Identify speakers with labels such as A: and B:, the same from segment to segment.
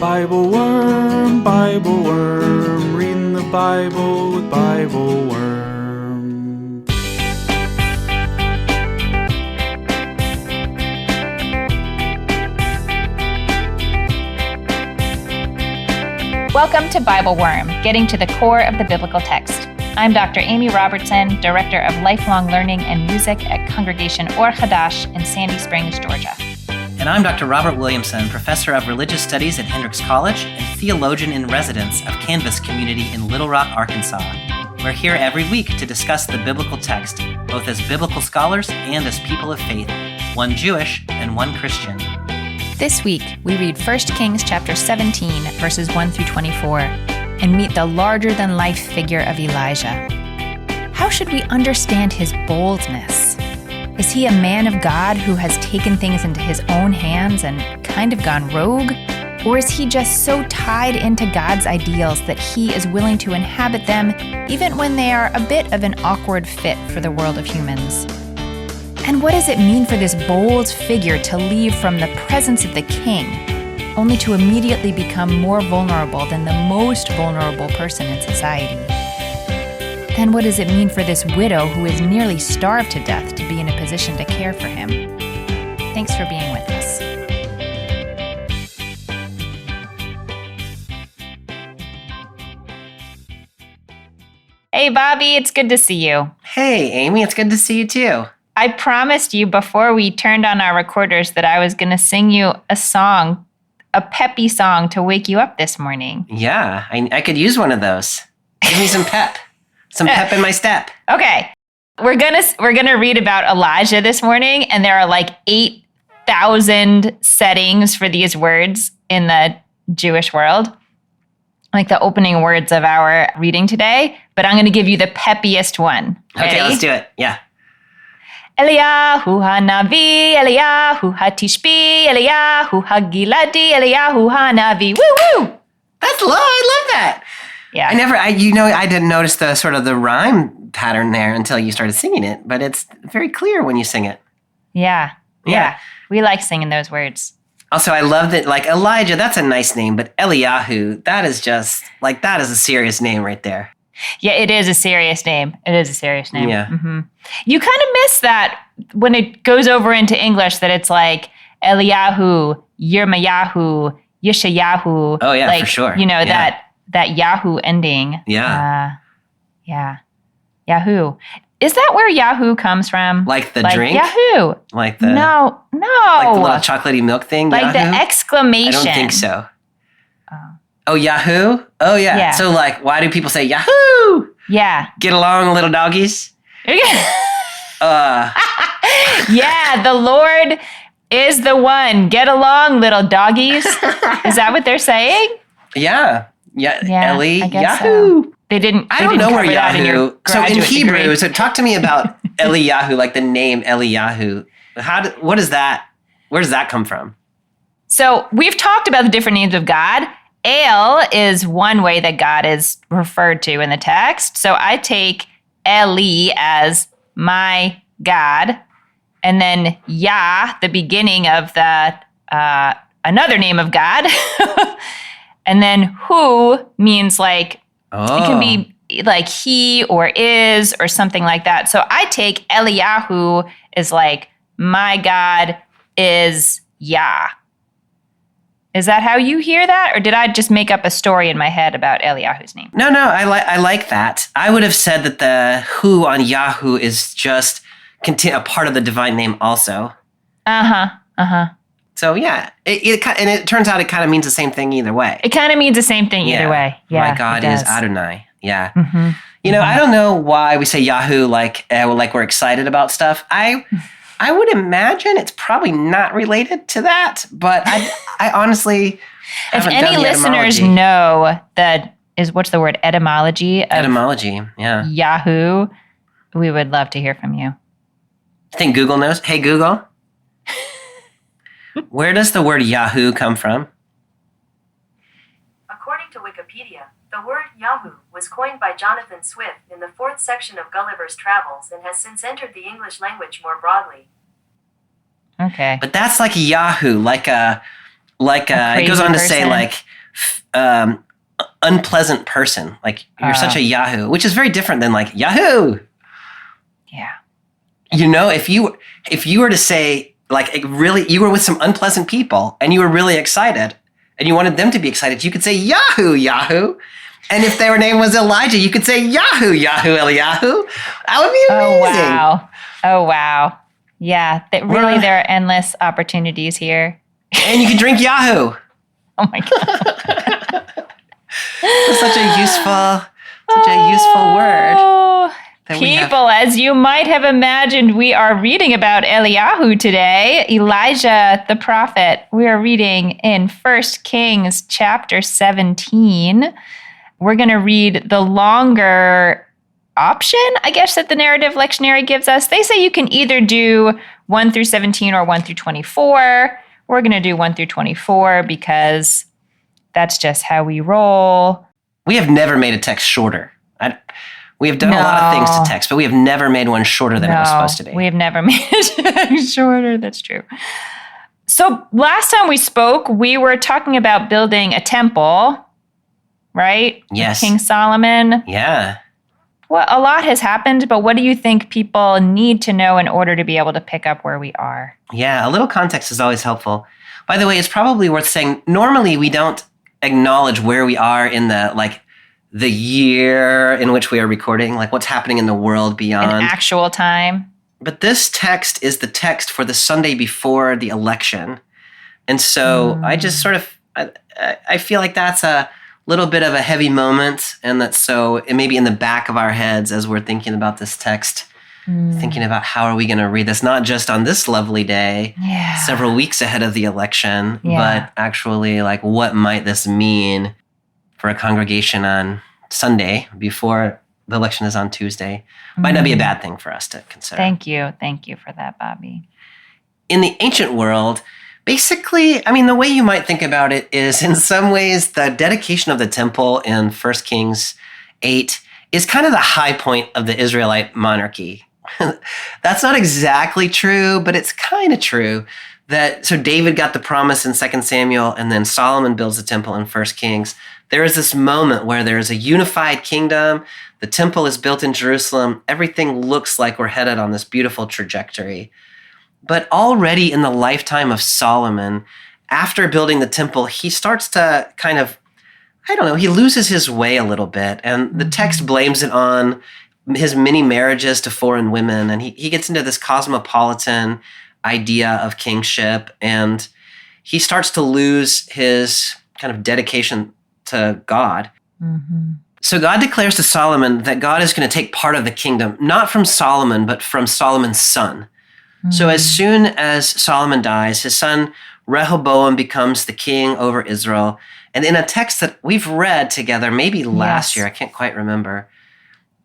A: Bible Worm, reading the Bible with Bible Worm.
B: Welcome to Bible Worm, getting to the core of the biblical text. I'm Dr. Amy Robertson, Director of Lifelong Learning and Music at Congregation Or Hadash in Sandy Springs, Georgia.
C: And I'm Dr. Robert Williamson, Professor of Religious Studies at Hendrix College and Theologian in Residence of Canvas Community in Little Rock, Arkansas. We're here every week to discuss the biblical text, both as biblical scholars and as people of faith, one Jewish and one Christian.
B: This week, we read 1 Kings chapter 17, verses 1 through 24, and meet the larger-than-life figure of Elijah. How should we understand his boldness? Is he a man of God who has taken things into his own hands and kind of gone rogue? Or is he just so tied into God's ideals that he is willing to inhabit them even when they are a bit of an awkward fit for the world of humans? And what does it mean for this bold figure to leave from the presence of the king, only to immediately become more vulnerable than the most vulnerable person in society? Then what does it mean for this widow who is nearly starved to death to be in a position to care for him? Thanks for being with us. Hey, Bobby, it's good to see you.
C: Hey, Amy, it's good to see you too.
B: I promised you before we turned on our recorders that I was going to sing you a song, a peppy song to wake you up this morning.
C: Yeah, I could use one of those. Give me some pep. Some pep in my step.
B: Okay. We're gonna read about Elijah this morning, and there are like 8,000 settings for these words in the Jewish world, like the opening words of our reading today. But I'm going to give you the peppiest one. Ready?
C: Okay, let's do it. Yeah.
B: Eliyahu hanavi, Eliyahu hatishbi, Eliyahu hagiladi, Eliyahu hanavi. Woo woo!
C: That's low. I love that.
B: Yeah.
C: I didn't notice the sort of the rhyme pattern there until you started singing it, but it's very clear when you sing it.
B: Yeah. We like singing those words.
C: Also, I love that, like, Elijah, that's a nice name, but Eliyahu, that is a serious name right there.
B: Yeah, it is a serious name.
C: Yeah.
B: Mm-hmm. You kind of miss that when it goes over into English, that it's like Eliyahu, Yirmayahu, Yeshayahu.
C: Oh, yeah,
B: like,
C: for sure.
B: You know,
C: Yeah.
B: that Yahoo ending.
C: Yeah.
B: Yahoo. Is that where Yahoo comes from?
C: Like the
B: like
C: drink?
B: Yahoo.
C: Like the...
B: No.
C: Like the little chocolatey milk thing?
B: Like
C: Yahoo?
B: the exclamation.
C: I don't think so. Oh, Yahoo? Oh, yeah.
B: Yeah.
C: So, like, why do people say Yahoo?
B: Yeah.
C: Get along, little doggies?
B: Yeah, the Lord is the one. Get along, little doggies. Is that what they're saying?
C: Yeah. Eli,
B: I guess
C: Yahoo.
B: So. They didn't.
C: I don't know where Yahoo. So in Hebrew,
B: degree.
C: so talk to me about Eliyahu, like the name Eliyahu. What is that? Where does that come from?
B: So we've talked about the different names of God. El is one way that God is referred to in the text. So I take Eli as my God, and then Yah, the beginning of the another name of God, and then Hu means like it can be like he or is or something like that. So I take Eliyahu as like my God is Yah. Is that how you hear that? Or did I just make up a story in my head about Eliyahu's name?
C: No, I like that. I would have said that the who on Yahoo is just a part of the divine name also. So yeah, it turns out it kind of means the same thing either way.
B: It kind of means the same thing either way. Yeah,
C: my God is Adonai. Yeah.
B: Mm-hmm.
C: You know, I don't know why we say Yahoo like we're excited about stuff. I would imagine it's probably not related to that, but I honestly
B: if
C: haven't
B: any
C: done the
B: listeners
C: etymology.
B: know that is what's the word etymology of
C: Etymology, yeah.
B: Yahoo, we would love to hear from you.
C: I think Google knows. Hey Google, where does the word Yahoo come from?
D: According to Wikipedia, the word Yahoo was coined by Jonathan Swift in the 4th section of Gulliver's Travels and has since entered the English language more broadly.
B: Okay.
C: But that's like a Yahoo, like a it goes on to say
B: person.
C: like unpleasant person. Like, you're such a Yahoo, which is very different than like Yahoo.
B: Yeah.
C: You know, if you were to say, like, really, you were with some unpleasant people and you were really excited and you wanted them to be excited, you could say Yahoo, Yahoo. And if their name was Elijah, you could say Yahoo, Yahoo, Eliyahu. That would be amazing.
B: Oh, wow. Yeah, really, there are endless opportunities here.
C: And you can drink Yahoo.
B: Oh, my God.
C: It's such a useful word.
B: People, as you might have imagined, we are reading about Eliyahu today, Elijah the prophet. We are reading in 1 Kings chapter 17. We're going to read the longer option, I guess, that the narrative lectionary gives us. They say you can either do 1 through 17 or 1 through 24. We're going to do 1 through 24 because that's just how we roll.
C: We have never made a text shorter. We have done a lot of things to text, but we have never made one shorter than it was supposed to be.
B: We have never made it shorter. That's true. So last time we spoke, we were talking about building a temple, right?
C: Yes.
B: King Solomon.
C: Yeah.
B: Well, a lot has happened, but what do you think people need to know in order to be able to pick up where we are?
C: Yeah, a little context is always helpful. By the way, it's probably worth saying, normally we don't acknowledge where we are in the year in which we are recording, like what's happening in the world beyond.
B: In actual time.
C: But this text is the text for the Sunday before the election. And so I just sort of, I feel like that's a little bit of a heavy moment. And that's so it may be in the back of our heads as we're thinking about this text, thinking about how are we going to read this, not just on this lovely day, several weeks ahead of the election, but actually like what might this mean for a congregation on Sunday before the election is on Tuesday. Might not be a bad thing for us to consider.
B: Thank you. Thank you for that, Bobby.
C: In the ancient world, basically, I mean, the way you might think about it is in some ways the dedication of the temple in 1 Kings 8 is kind of the high point of the Israelite monarchy. That's not exactly true, but it's kind of true. So David got the promise in 2 Samuel, and then Solomon builds the temple in 1 Kings. There is this moment where there is a unified kingdom. The temple is built in Jerusalem. Everything looks like we're headed on this beautiful trajectory. But already in the lifetime of Solomon, after building the temple, he starts to kind of, he loses his way a little bit. And the text blames it on his many marriages to foreign women. And he gets into this cosmopolitan idea of kingship. And he starts to lose his kind of dedication to God. So God declares to Solomon that God is going to take part of the kingdom, not from Solomon, but from Solomon's son. So as soon as Solomon dies, his son Rehoboam becomes the king over Israel. And in a text that we've read together, maybe last year, I can't quite remember,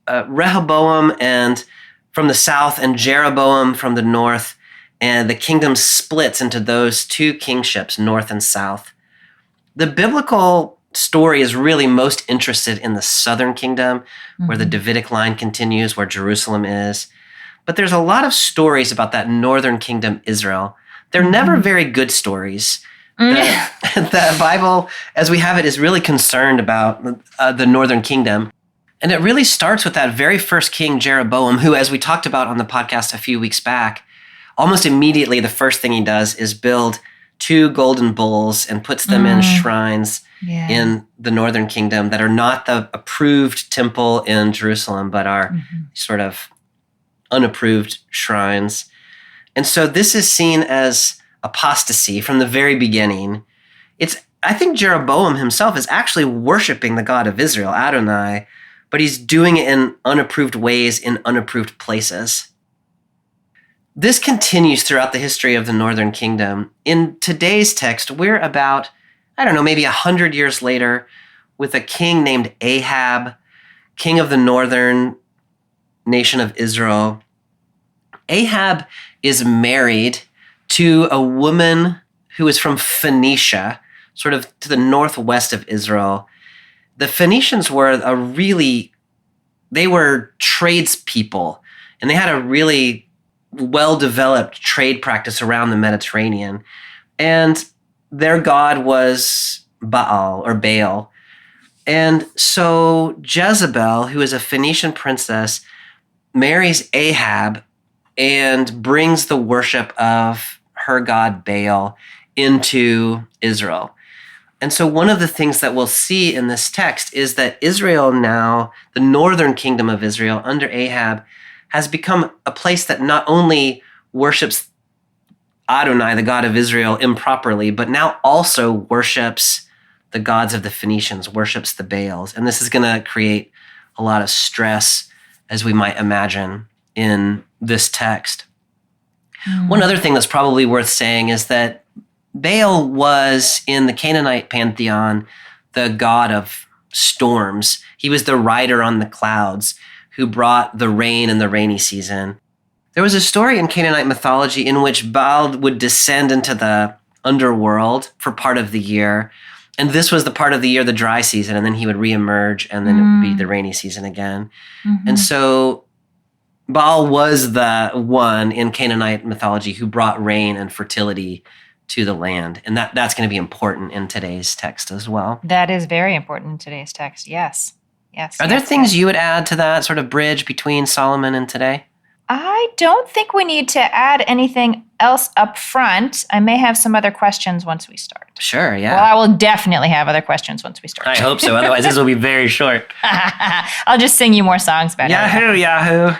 C: Rehoboam and from the south and Jeroboam from the north, and the kingdom splits into those two kingships, north and south. The biblical story is really most interested in the southern kingdom, where the Davidic line continues, where Jerusalem is. But there's a lot of stories about that northern kingdom, Israel. They're never very good stories. The Bible, as we have it, is really concerned about the northern kingdom. And it really starts with that very first king, Jeroboam, who, as we talked about on the podcast a few weeks back, almost immediately the first thing he does is build 2 golden bulls and puts them in shrines in the northern kingdom that are not the approved temple in Jerusalem, but are sort of unapproved shrines. And so this is seen as apostasy from the very beginning. I think Jeroboam himself is actually worshiping the God of Israel, Adonai, but he's doing it in unapproved ways in unapproved places. This continues throughout the history of the northern kingdom. In today's text, we're about, maybe 100 years later, with a king named Ahab, king of the northern nation of Israel. Ahab is married to a woman who is from Phoenicia, sort of to the northwest of Israel. The Phoenicians were they were tradespeople, and they had a really well-developed trade practice around the Mediterranean. And their god was Baal or Baal. And so Jezebel, who is a Phoenician princess, marries Ahab and brings the worship of her god Baal into Israel. And so one of the things that we'll see in this text is that Israel now, the northern kingdom of Israel under Ahab, has become a place that not only worships Adonai, the God of Israel, improperly, but now also worships the gods of the Phoenicians, worships the Baals. And this is going to create a lot of stress, as we might imagine, in this text. One other thing that's probably worth saying is that Baal was, in the Canaanite pantheon, the god of storms. He was the rider on the clouds who brought the rain in the rainy season. There was a story in Canaanite mythology in which Baal would descend into the underworld for part of the year. And this was the part of the year, the dry season, and then he would reemerge, and then it would be the rainy season again. And so Baal was the one in Canaanite mythology who brought rain and fertility to the land. And that's going to be important in today's text as well.
B: That is very important in today's text. Yes.
C: Are there things you would add to that sort of bridge between Solomon and today?
B: I don't think we need to add anything else up front. I may have some other questions once we start.
C: Sure, yeah.
B: Well, I will definitely have other questions once we start.
C: I hope so. Otherwise, this will be very short.
B: I'll just sing you more songs better.
C: Yahoo!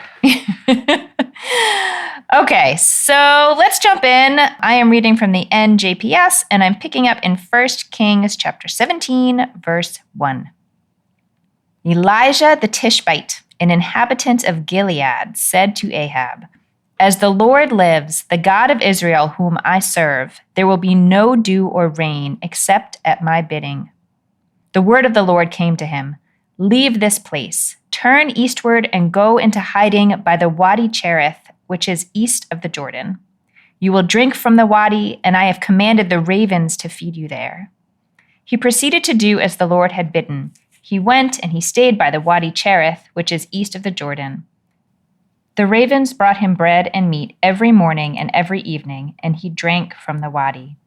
B: Okay, so let's jump in. I am reading from the NJPS, and I'm picking up in 1 Kings chapter 17, verse 1. Elijah the Tishbite, an inhabitant of Gilead, said to Ahab, "As the Lord lives, the God of Israel whom I serve, there will be no dew or rain except at my bidding." The word of the Lord came to him, "Leave this place, turn eastward and go into hiding by the Wadi Cherith, which is east of the Jordan. You will drink from the wadi, and I have commanded the ravens to feed you there." He proceeded to do as the Lord had bidden. He went and he stayed by the Wadi Cherith, which is east of the Jordan. The ravens brought him bread and meat every morning and every evening, and he drank from the wadi.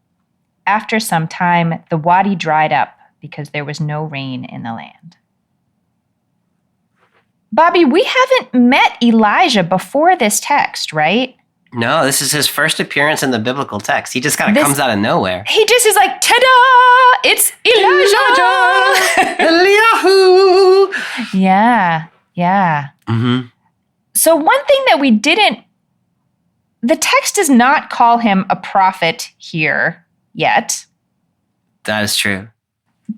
B: After some time, the wadi dried up because there was no rain in the land. Bobby, we haven't met Elijah before this text, right?
C: No, this is his first appearance in the biblical text. He just kind of comes out of nowhere.
B: He just is like, ta-da! It's Elijah!
C: Eliyahu!
B: Yeah.
C: Mm-hmm.
B: So one thing that the text does not call him a prophet here yet.
C: That is true.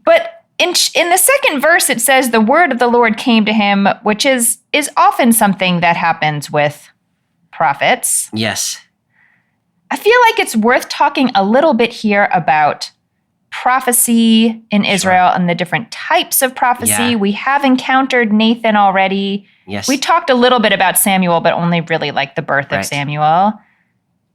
B: But in the second verse, it says the word of the Lord came to him, which is often something that happens with prophets.
C: Yes.
B: I feel like it's worth talking a little bit here about prophecy in Israel and the different types of prophecy.
C: Yeah.
B: We have encountered Nathan already.
C: Yes.
B: We talked a little bit about Samuel, but only really like the birth of Samuel.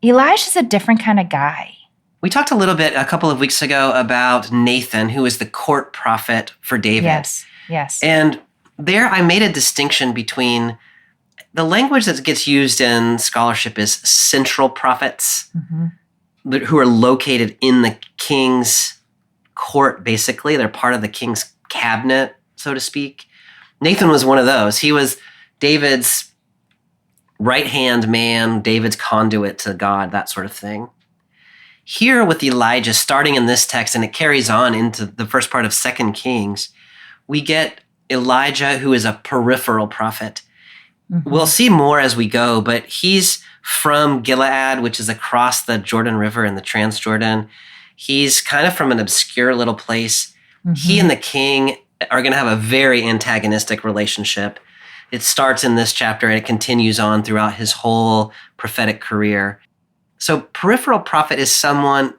B: Elijah's a different kind of guy.
C: We talked a little bit a couple of weeks ago about Nathan, who is the court prophet for David.
B: Yes.
C: And there I made a distinction between the language that gets used in scholarship is central prophets who are located in the king's court, basically. They're part of the king's cabinet, so to speak. Nathan was one of those. He was David's right-hand man, David's conduit to God, that sort of thing. Here with Elijah, starting in this text, and it carries on into the first part of 2 Kings, we get Elijah, who is a peripheral prophet. We'll see more as we go, but he's from Gilead, which is across the Jordan River in the Transjordan. He's kind of from an obscure little place. He and the king are going to have a very antagonistic relationship. It starts in this chapter and it continues on throughout his whole prophetic career. So peripheral prophet is someone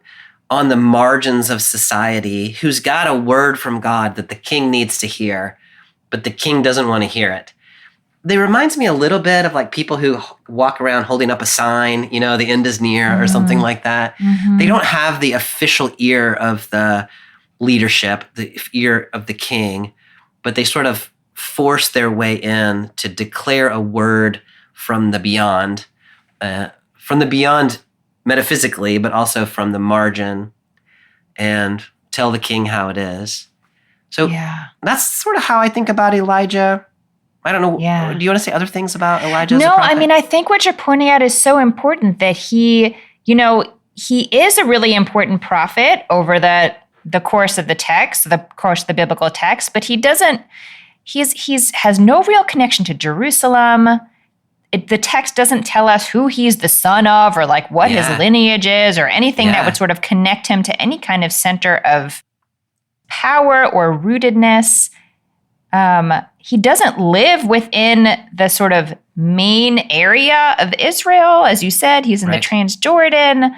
C: on the margins of society who's got a word from God that the king needs to hear, but the king doesn't want to hear it. They reminds me a little bit of like people who walk around holding up a sign, the end is near or something like that. They don't have the official ear of the leadership, the ear of the king, but they sort of force their way in to declare a word from the beyond metaphysically, but also from the margin. And tell the king how it is. So
B: Yeah.
C: that's sort of how I think about Elijah. I don't know.
B: Yeah.
C: Do you want to say other things about Elijah as a
B: No,
C: prophet?
B: I mean, I think what you're pointing out is so important that he is a really important prophet over the course of the text, the course of the biblical text, but he's has no real connection to Jerusalem. The text doesn't tell us who he's the son of or like what his lineage is or anything that would sort of connect him to any kind of center of power or rootedness. He doesn't live within the sort of main area of Israel. As you said, he's in the Transjordan.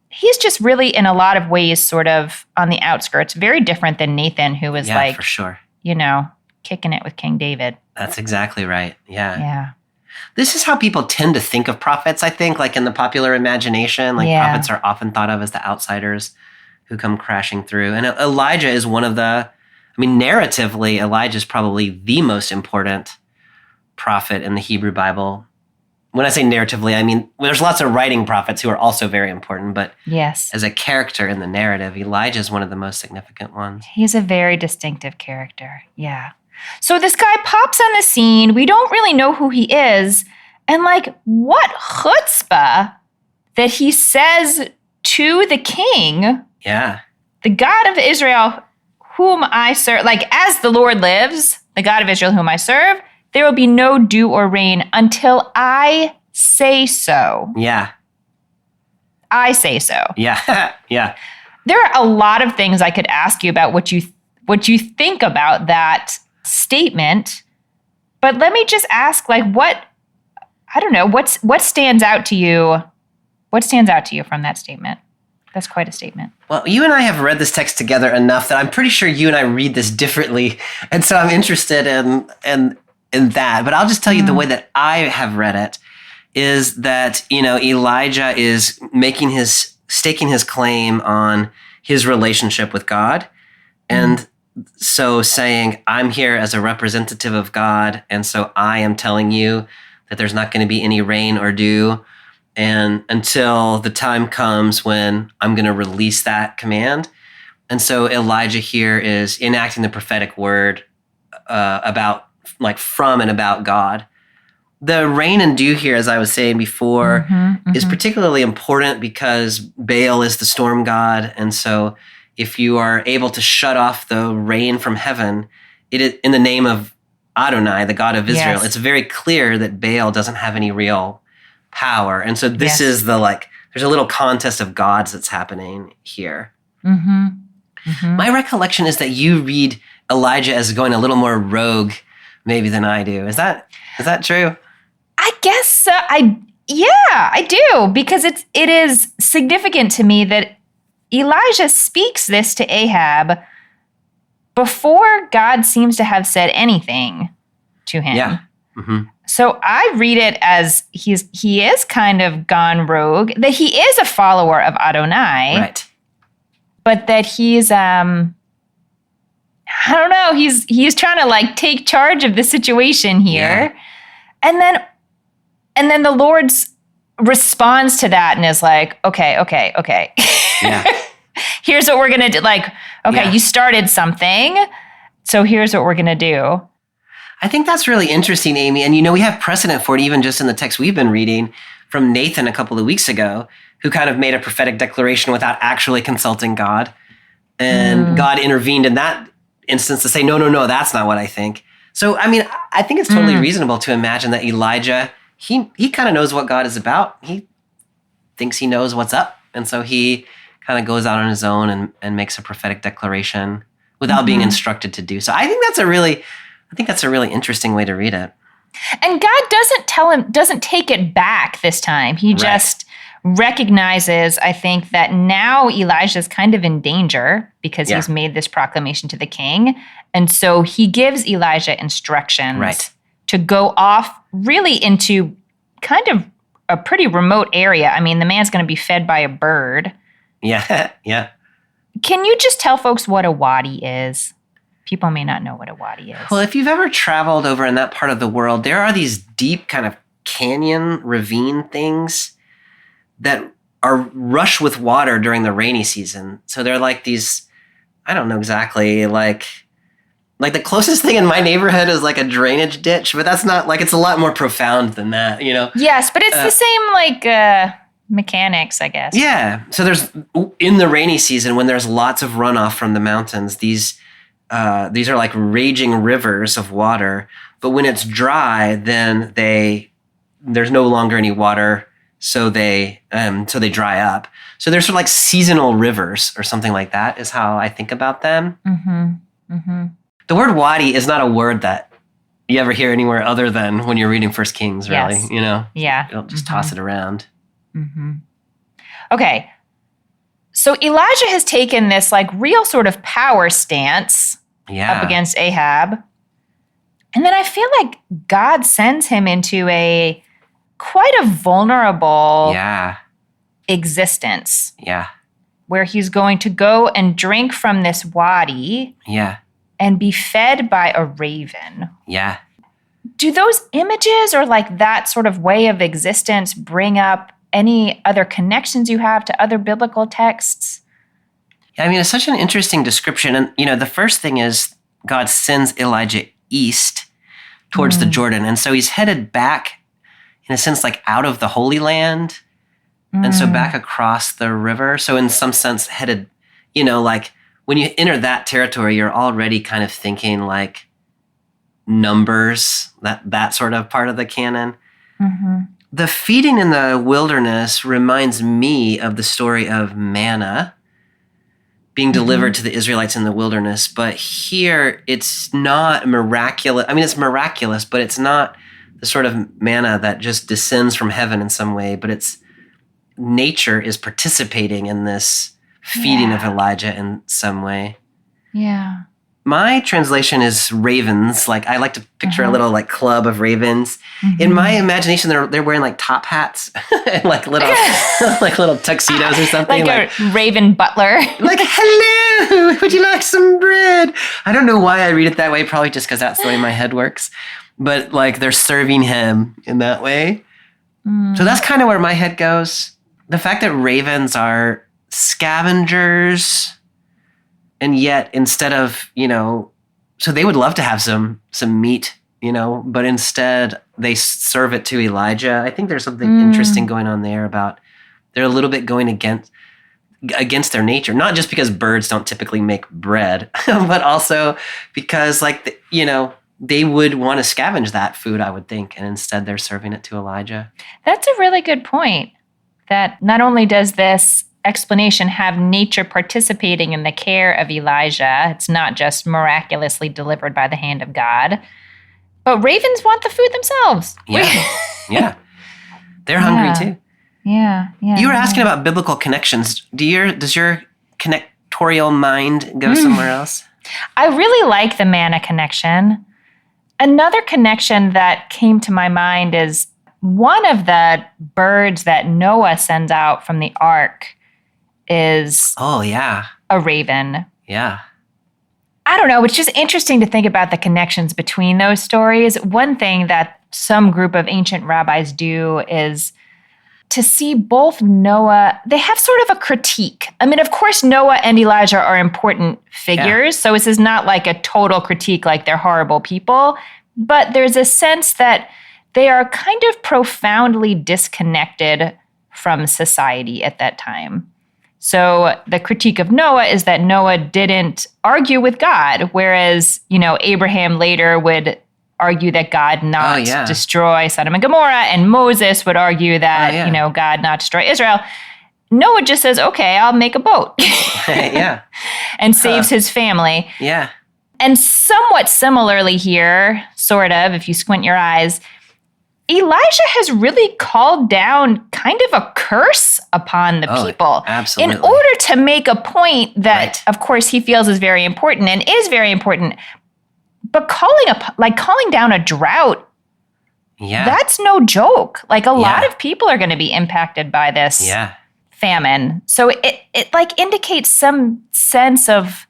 B: He's just really, in a lot of ways, sort of on the outskirts, very different than Nathan, who was
C: for sure.
B: Kicking it with King David.
C: That's exactly right. Yeah.
B: Yeah.
C: This is how people tend to think of prophets, I think, like in the popular imagination. Like prophets are often thought of as the outsiders who come crashing through. And Elijah is one of narratively, Elijah is probably the most important prophet in the Hebrew Bible. When I say narratively, I mean, there's lots of writing prophets who are also very important, but as a character in the narrative, Elijah is one of the most significant ones.
B: He's a very distinctive character. Yeah. So this guy pops on the scene. We don't really know who he is. And like, what chutzpah that he says to the king, the God of Israel, whom I serve, like, as the Lord lives, the God of Israel whom I serve, there will be no dew or rain until I say so.
C: Yeah.
B: I say so.
C: Yeah. Yeah.
B: There are a lot of things I could ask you about what you think about that statement. But let me just ask, like, what stands out to you? What stands out to you from that statement? That's quite a statement.
C: Well, you and I have read this text together enough that I'm pretty sure you and I read this differently. And so I'm interested in that. But I'll just tell you the way that I have read it is that, Elijah is staking his claim on his relationship with God. And so saying, I'm here as a representative of God. And so I am telling you that there's not going to be any rain or dew. And until the time comes when I'm going to release that command. And so Elijah here is enacting the prophetic word about, like, from and about God. The rain and dew here, as I was saying before, is particularly important because Baal is the storm god. And so if you are able to shut off the rain from heaven, it is in the name of Adonai, the God of Israel, it's very clear that Baal doesn't have any real power. And so this is there's a little contest of gods that's happening here. My recollection is that you read Elijah as going a little more rogue maybe than I do. Is that true?
B: I guess so. I do, because it is significant to me that Elijah speaks this to Ahab before God seems to have said anything to him.
C: Yeah.
B: So I read it as he is kind of gone rogue, that he is a follower of Adonai.
C: Right.
B: But that he's I don't know, he's trying to like take charge of the situation here. Yeah. And then the Lord responds to that and is like, okay.
C: Yeah.
B: Here's what we're going to do. Like, okay, you started something, so here's what we're going to do.
C: I think that's really interesting, Amy. And, we have precedent for it even just in the text we've been reading from Nathan a couple of weeks ago, who kind of made a prophetic declaration without actually consulting God. And God intervened in that instance to say, no, that's not what I think. So, I mean, I think it's totally reasonable to imagine that Elijah, he kind of knows what God is about. He thinks he knows what's up. And so he kind of goes out on his own and makes a prophetic declaration without being instructed to do so. I think that's a really interesting way to read it.
B: And God doesn't take it back this time. He just recognizes, I think, that now Elijah's kind of in danger because he's made this proclamation to the king. And so he gives Elijah instructions to go off really into kind of a pretty remote area. I mean, the man's going to be fed by a bird.
C: Yeah, yeah.
B: Can you just tell folks what a wadi is? People may not know what a wadi is.
C: Well, if you've ever traveled over in that part of the world, there are these deep kind of canyon ravine things that are rush with water during the rainy season. So they're like these I don't know exactly, like the closest thing in my neighborhood is like a drainage ditch, but that's not, like, it's a lot more profound than that, you know?
B: Yes, but it's the same, like, mechanics, I guess.
C: Yeah. So in the rainy season, when there's lots of runoff from the mountains, these are like raging rivers of water. But when it's dry, then there's no longer any water, so they dry up. So they're sort of like seasonal rivers or something like that is how I think about them.
B: Mm-hmm. Mm-hmm.
C: The word wadi is not a word that you ever hear anywhere other than when you're reading First Kings, really.
B: Yes.
C: You know?
B: Yeah.
C: You don't just toss it around.
B: Mm-hmm. Okay. So Elijah has taken this like real sort of power stance up against Ahab. And then I feel like God sends him into quite a vulnerable existence.
C: Yeah.
B: Where he's going to go and drink from this wadi.
C: Yeah.
B: And be fed by a raven.
C: Yeah.
B: Do those images or like that sort of way of existence bring up any other connections you have to other biblical texts?
C: Yeah, I mean, it's such an interesting description. And, you know, the first thing is God sends Elijah east towards the Jordan. And so he's headed back, in a sense, like out of the Holy Land. And so back across the river. So in some sense headed, you know, like, when you enter that territory, you're already kind of thinking like Numbers, that sort of part of the canon.
B: Mm-hmm.
C: The feeding in the wilderness reminds me of the story of manna being delivered to the Israelites in the wilderness. But here, it's not miraculous. I mean, it's miraculous, but it's not the sort of manna that just descends from heaven in some way. But it's nature is participating in this feeding of Elijah in some way.
B: Yeah.
C: My translation is ravens. Like, I like to picture a little like club of ravens. In my imagination, they're wearing like top hats and like little tuxedos or something.
B: Like a raven butler.
C: Like, hello, would you like some bread? I don't know why I read it that way. Probably just because that's the way my head works. But like they're serving him in that way. So that's kind of where my head goes. The fact that ravens are scavengers, and yet instead of, you know, so they would love to have some meat, you know, but instead they serve it to Elijah. I think there's something interesting going on there about they're a little bit going against their nature, not just because birds don't typically make bread, but also because like, you know, they would want to scavenge that food, I would think, and instead they're serving it to Elijah.
B: That's a really good point, that not only does this explanation have nature participating in the care of Elijah, it's not just miraculously delivered by the hand of God, but ravens want the food themselves.
C: Yeah, yeah. They're hungry too.
B: Yeah.
C: You were asking about biblical connections. Does your connectorial mind go somewhere else?
B: I really like the manna connection. Another connection that came to my mind is one of the birds that Noah sends out from the ark is a raven.
C: Yeah.
B: I don't know. It's just interesting to think about the connections between those stories. One thing that some group of ancient rabbis do is to see both Noah, they have sort of a critique. I mean, of course, Noah and Elijah are important figures, so this is not like a total critique like they're horrible people, but there's a sense that they are kind of profoundly disconnected from society at that time. So the critique of Noah is that Noah didn't argue with God, whereas, you know, Abraham later would argue that God not destroy Sodom and Gomorrah, and Moses would argue that, you know, God not destroy Israel. Noah just says, okay, I'll make a boat. And saves his family.
C: Yeah.
B: And somewhat similarly here, sort of, if you squint your eyes, Elijah has really called down kind of a curse upon the people.
C: Absolutely.
B: In order to make a point that, of course, he feels is very important and is very important. But calling down a drought, that's no joke. Like a lot of people are going to be impacted by this famine. So it like indicates some sense of,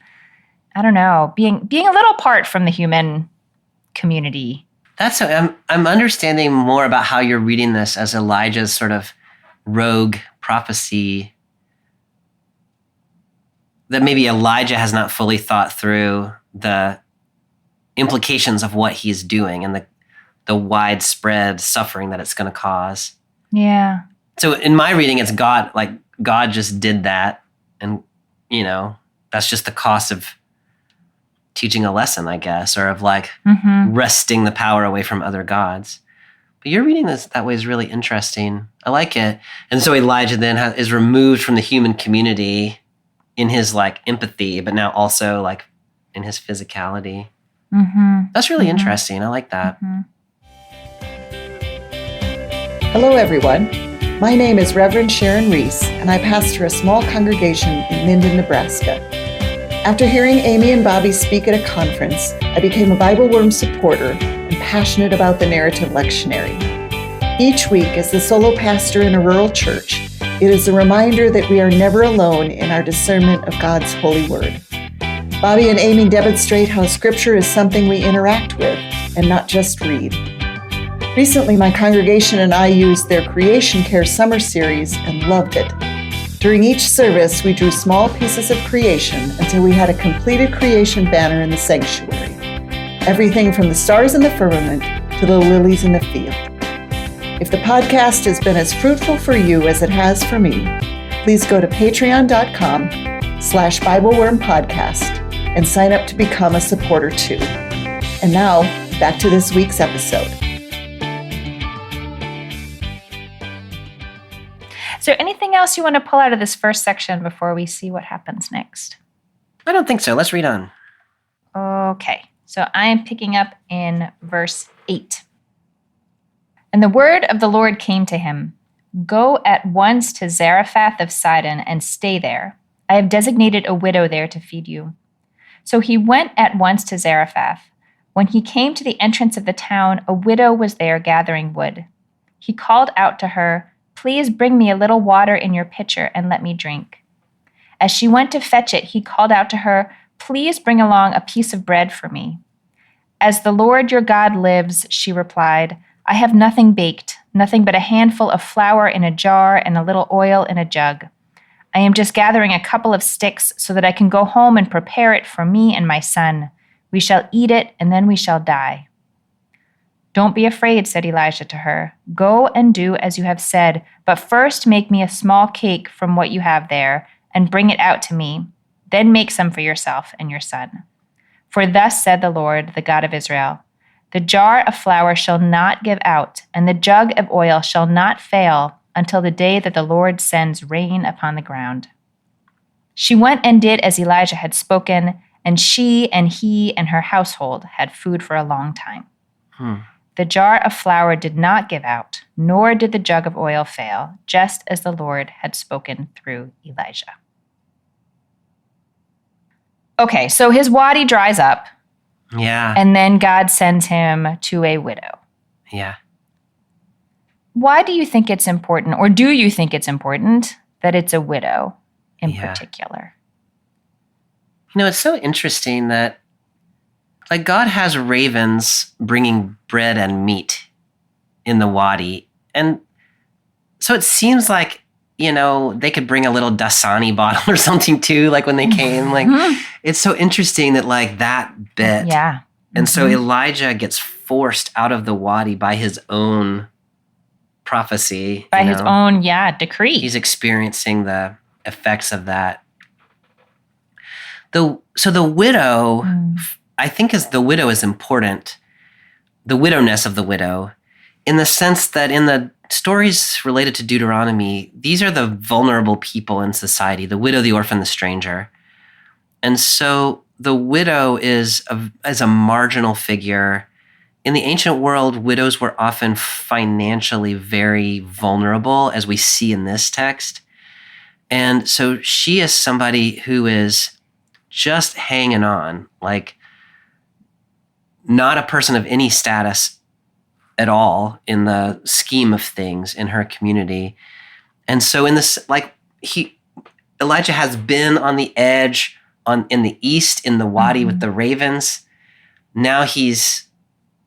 B: I don't know, being a little apart from the human community.
C: I'm understanding more about how you're reading this as Elijah's sort of rogue prophecy that maybe Elijah has not fully thought through the implications of what he's doing and the widespread suffering that it's going to cause.
B: Yeah.
C: So in my reading, it's God, like God just did that. And, that's just the cost of teaching a lesson, I guess, or of like wresting the power away from other gods. But you're reading this that way is really interesting. I like it. And so Elijah then is removed from the human community in his like empathy, but now also like in his physicality. That's really interesting. I like that.
E: Hello, everyone. My name is Reverend Sharon Reese, and I pastor a small congregation in Minden, Nebraska. After hearing Amy and Bobby speak at a conference, I became a Bible Worm supporter and passionate about the narrative lectionary. Each week, as the solo pastor in a rural church, it is a reminder that we are never alone in our discernment of God's holy word. Bobby and Amy demonstrate how Scripture is something we interact with and not just read. Recently, my congregation and I used their Creation Care Summer Series and loved it. During each service, we drew small pieces of creation until we had a completed creation banner in the sanctuary. Everything from the stars in the firmament to the lilies in the field. If the podcast has been as fruitful for you as it has for me, please go to patreon.com/BibleWormPodcast and sign up to become a supporter too. And now, back to this week's episode.
B: Is there anything else you want to pull out of this first section before we see what happens next?
C: I don't think so. Let's read on.
B: Okay, so I am picking up in verse 8. And the word of the Lord came to him, "Go at once to Zarephath of Sidon and stay there. I have designated a widow there to feed you." So he went at once to Zarephath. When he came to the entrance of the town, a widow was there gathering wood. He called out to her, "Please bring me a little water in your pitcher and let me drink." As she went to fetch it, he called out to her, "Please bring along a piece of bread for me." "As the Lord your God lives," she replied, "I have nothing baked, nothing but a handful of flour in a jar and a little oil in a jug. I am just gathering a couple of sticks so that I can go home and prepare it for me and my son. We shall eat it and then we shall die." "Don't be afraid," said Elijah to her. "Go and do as you have said, but first make me a small cake from what you have there and bring it out to me. Then make some for yourself and your son. For thus said the Lord, the God of Israel, the jar of flour shall not give out, and the jug of oil shall not fail until the day that the Lord sends rain upon the ground." She went and did as Elijah had spoken, and she and he and her household had food for a long time. The jar of flour did not give out, nor did the jug of oil fail, just as the Lord had spoken through Elijah. Okay, so his wadi dries up.
C: Yeah.
B: And then God sends him to a widow.
C: Yeah.
B: Why do you think it's important, or do you think it's important that it's a widow in particular?
C: It's so interesting that like God has ravens bringing bread and meat in the wadi. And so it seems like, they could bring a little Dasani bottle or something too, like when they came. Like it's so interesting that like that bit.
B: Yeah.
C: And so Elijah gets forced out of the wadi by his own prophecy.
B: By his own, decree.
C: He's experiencing the effects of that. So the widow, I think the widow is important, the widowness of the widow, in the sense that in the stories related to Deuteronomy, these are the vulnerable people in society, the widow, the orphan, the stranger. And so the widow is a marginal figure. In the ancient world, widows were often financially very vulnerable, as we see in this text. And so she is somebody who is just hanging on, like not a person of any status at all in the scheme of things in her community. And so in this, Elijah has been on the edge in the east, in the wadi with the ravens. Now he's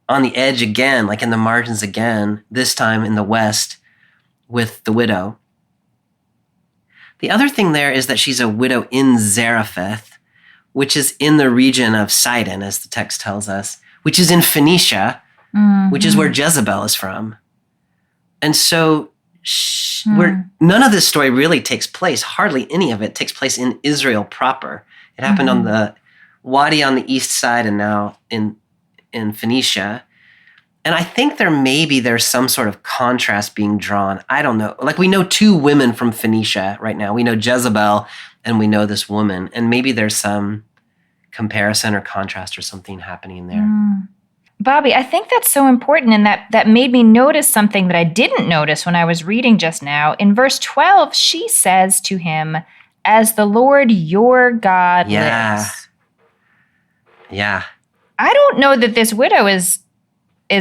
C: on the edge again, like in the margins again, this time in the west with the widow. The other thing there is that she's a widow in Zarephath, which is in the region of Sidon, as the text tells us, which is in Phoenicia, which is where Jezebel is from. And so none of this story really takes place, hardly any of it takes place in Israel proper. It happened on the Wadi on the east side and now in Phoenicia. And I think there's some sort of contrast being drawn. I don't know. Like, we know two women from Phoenicia right now. We know Jezebel and we know this woman. And maybe there's some comparison or contrast or something happening there.
B: Bobby, I think that's so important, and that made me notice something that I didn't notice when I was reading just now. In verse 12, she says to him, "As the Lord your God lives."
C: Yeah.
B: I don't know that this widow is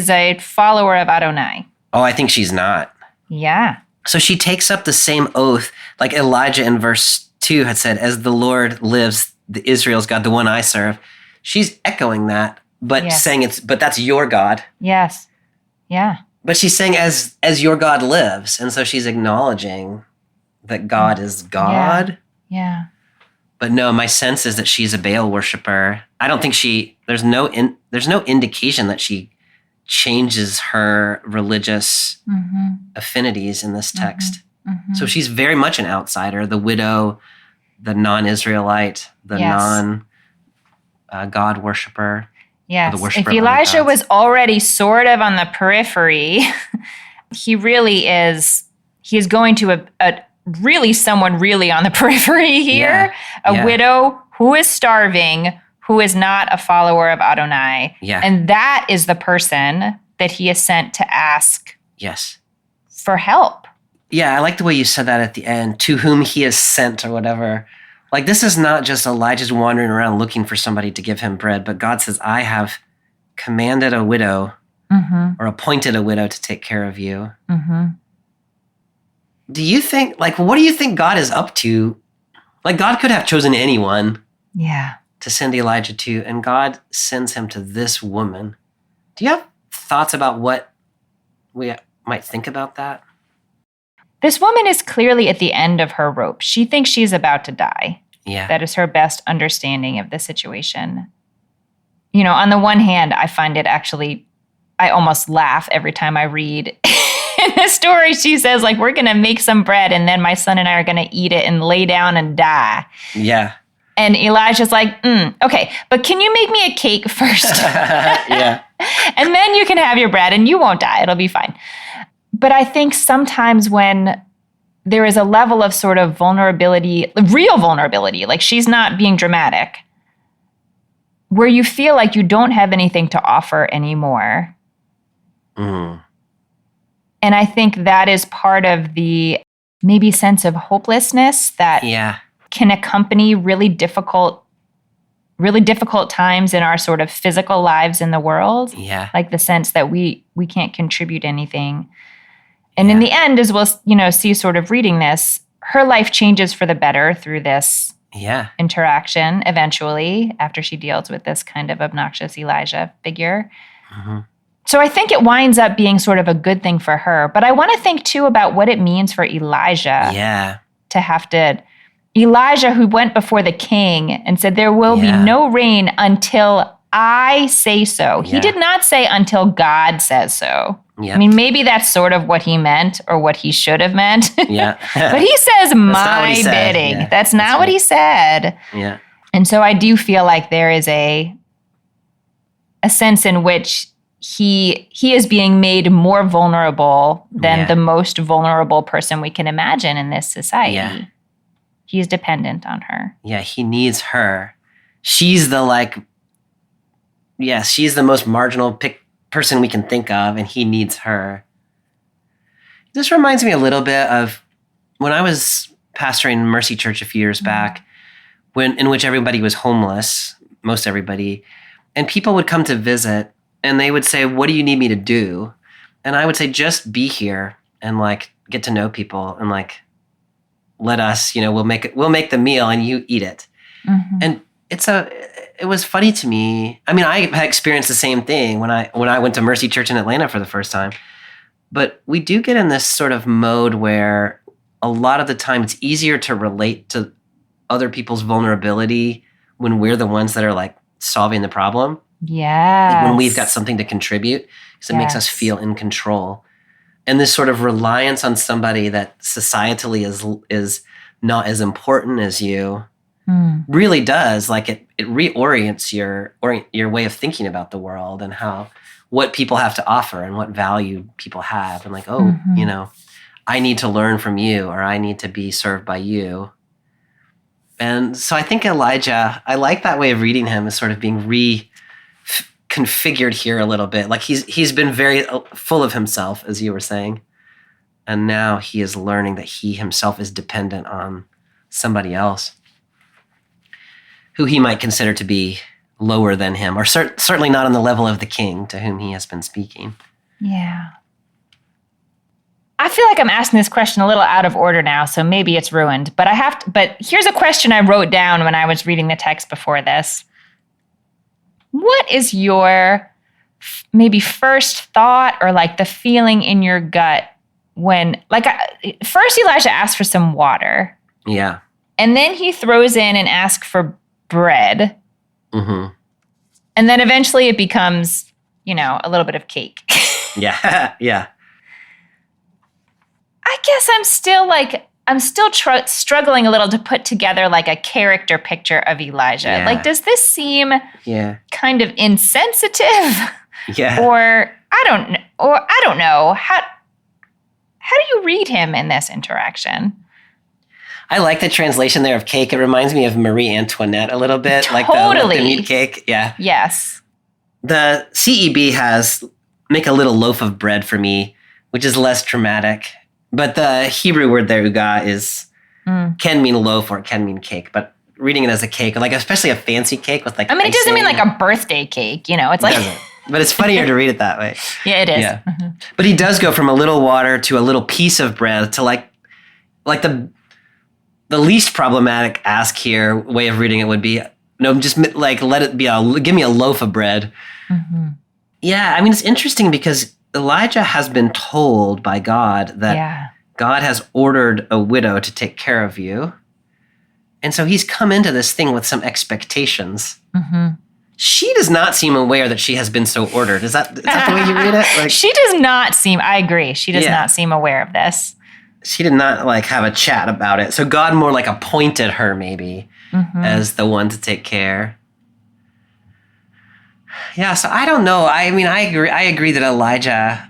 B: a follower of Adonai.
C: Oh, I think she's not.
B: Yeah.
C: So she takes up the same oath, like Elijah in verse 2 had said, "As the Lord lives, the Israel's God, the one I serve." She's echoing that, but saying but that's your God.
B: Yes. Yeah.
C: But she's saying as your God lives. And so she's acknowledging that God is God.
B: Yeah.
C: But no, my sense is that she's a Baal worshiper. I don't think there's no indication that she changes her religious affinities in this text. So she's very much an outsider, the widow, the non-Israelite, the non-God worshiper.
B: Yes. If Elijah was already sort of on the periphery, he really is. He is going to a really someone really on the periphery here. A widow who is starving, who is not a follower of Adonai.
C: Yeah.
B: And that is the person that he is sent to ask for help.
C: Yeah, I like the way you said that at the end, to whom he is sent or whatever. Like, this is not just Elijah's wandering around looking for somebody to give him bread, but God says, I have commanded a widow or appointed a widow to take care of you. Do you think, what do you think God is up to? Like, God could have chosen anyone to send Elijah to, and God sends him to this woman. Do you have thoughts about what we might think about that?
B: This woman is clearly at the end of her rope. She thinks she's about to die.
C: Yeah.
B: That is her best understanding of the situation. You know, on the one hand, I find it actually, I almost laugh every time I read in the story. She says, we're going to make some bread and then my son and I are going to eat it and lay down and die.
C: Yeah.
B: And Elijah's like, okay, but can you make me a cake first?
C: Yeah.
B: And then you can have your bread and you won't die. It'll be fine. But I think sometimes when there is a level of sort of vulnerability, real vulnerability, like she's not being dramatic, where you feel like you don't have anything to offer anymore. And I think that is part of the maybe sense of hopelessness that can accompany really difficult times in our sort of physical lives in the world.
C: Yeah.
B: Like the sense that we can't contribute anything. And in the end, as we'll see sort of reading this, her life changes for the better through this interaction eventually after she deals with this kind of obnoxious Elijah figure. So I think it winds up being sort of a good thing for her. But I want to think too about what it means for Elijah to have to... Elijah, who went before the king and said, there will be no rain until I say so. He did not say until God says so. I mean, maybe that's sort of what he meant or what he should have meant. But he says my bidding. That's not what he said.
C: Yeah.
B: And so I do feel like there is a sense in which he is being made more vulnerable than the most vulnerable person we can imagine in this society. He's dependent on her.
C: Yeah, he needs her. She's the she's the most marginal person we can think of, and he needs her. This reminds me a little bit of when I was pastoring Mercy Church a few years back, in which everybody was homeless, most everybody, and people would come to visit, and they would say, "What do you need me to do?" And I would say, "Just be here and get to know people and let us, we'll make the meal and you eat it." And it was funny to me. I mean, I had experienced the same thing when I went to Mercy Church in Atlanta for the first time. But we do get in this sort of mode where a lot of the time it's easier to relate to other people's vulnerability when we're the ones that are like solving the problem.
B: Yeah.
C: Like when we've got something to contribute, because it makes us feel in control. And this sort of reliance on somebody that societally is not as important as you really does, like it reorients your way of thinking about the world and what people have to offer and what value people have. And like, I need to learn from you, or I need to be served by you. And so I think Elijah, I like that way of reading him as sort of being reconfigured here a little bit. Like he's been very full of himself, as you were saying. And now he is learning that he himself is dependent on somebody else who he might consider to be lower than him, or certainly not on the level of the king to whom he has been speaking.
B: Yeah. I feel like I'm asking this question a little out of order now, so maybe it's ruined. But but here's a question I wrote down when I was reading the text before this. What is your maybe first thought or like the feeling in your gut when, like, first Elijah asks for some water.
C: Yeah.
B: And then he throws in and asks for bread.
C: Mm-hmm.
B: And then eventually it becomes, a little bit of cake.
C: Yeah. Yeah.
B: I guess I'm still struggling a little to put together like a character picture of Elijah.
C: Yeah.
B: Like, does this seem kind of insensitive?
C: Yeah.
B: Or I don't know. How do you read him in this interaction?
C: I like the translation there of cake. It reminds me of Marie Antoinette a little bit.
B: Totally.
C: Like the meat cake. Yeah.
B: Yes.
C: The CEB has make a little loaf of bread for me, which is less dramatic. But the Hebrew word there, uga, can mean loaf or it can mean cake. But reading it as a cake, like especially a fancy cake with like
B: it doesn't mean like a birthday cake, It's like...
C: It but it's funnier to read it that way.
B: Yeah, it is.
C: Yeah. But he does go from a little water to a little piece of bread to like the least problematic ask here, way of reading it would be, just like let it be give me a loaf of bread.
B: Mm-hmm.
C: Yeah, it's interesting because Elijah has been told by God that God has ordered a widow to take care of you. And so he's come into this thing with some expectations.
B: Mm-hmm.
C: She does not seem aware that she has been so ordered. Is that the way you read it? Like,
B: she does not seem, I agree. She does not seem aware of this.
C: She did not have a chat about it. So God more appointed her maybe as the one to take care. Yeah, so I don't know. I agree that Elijah,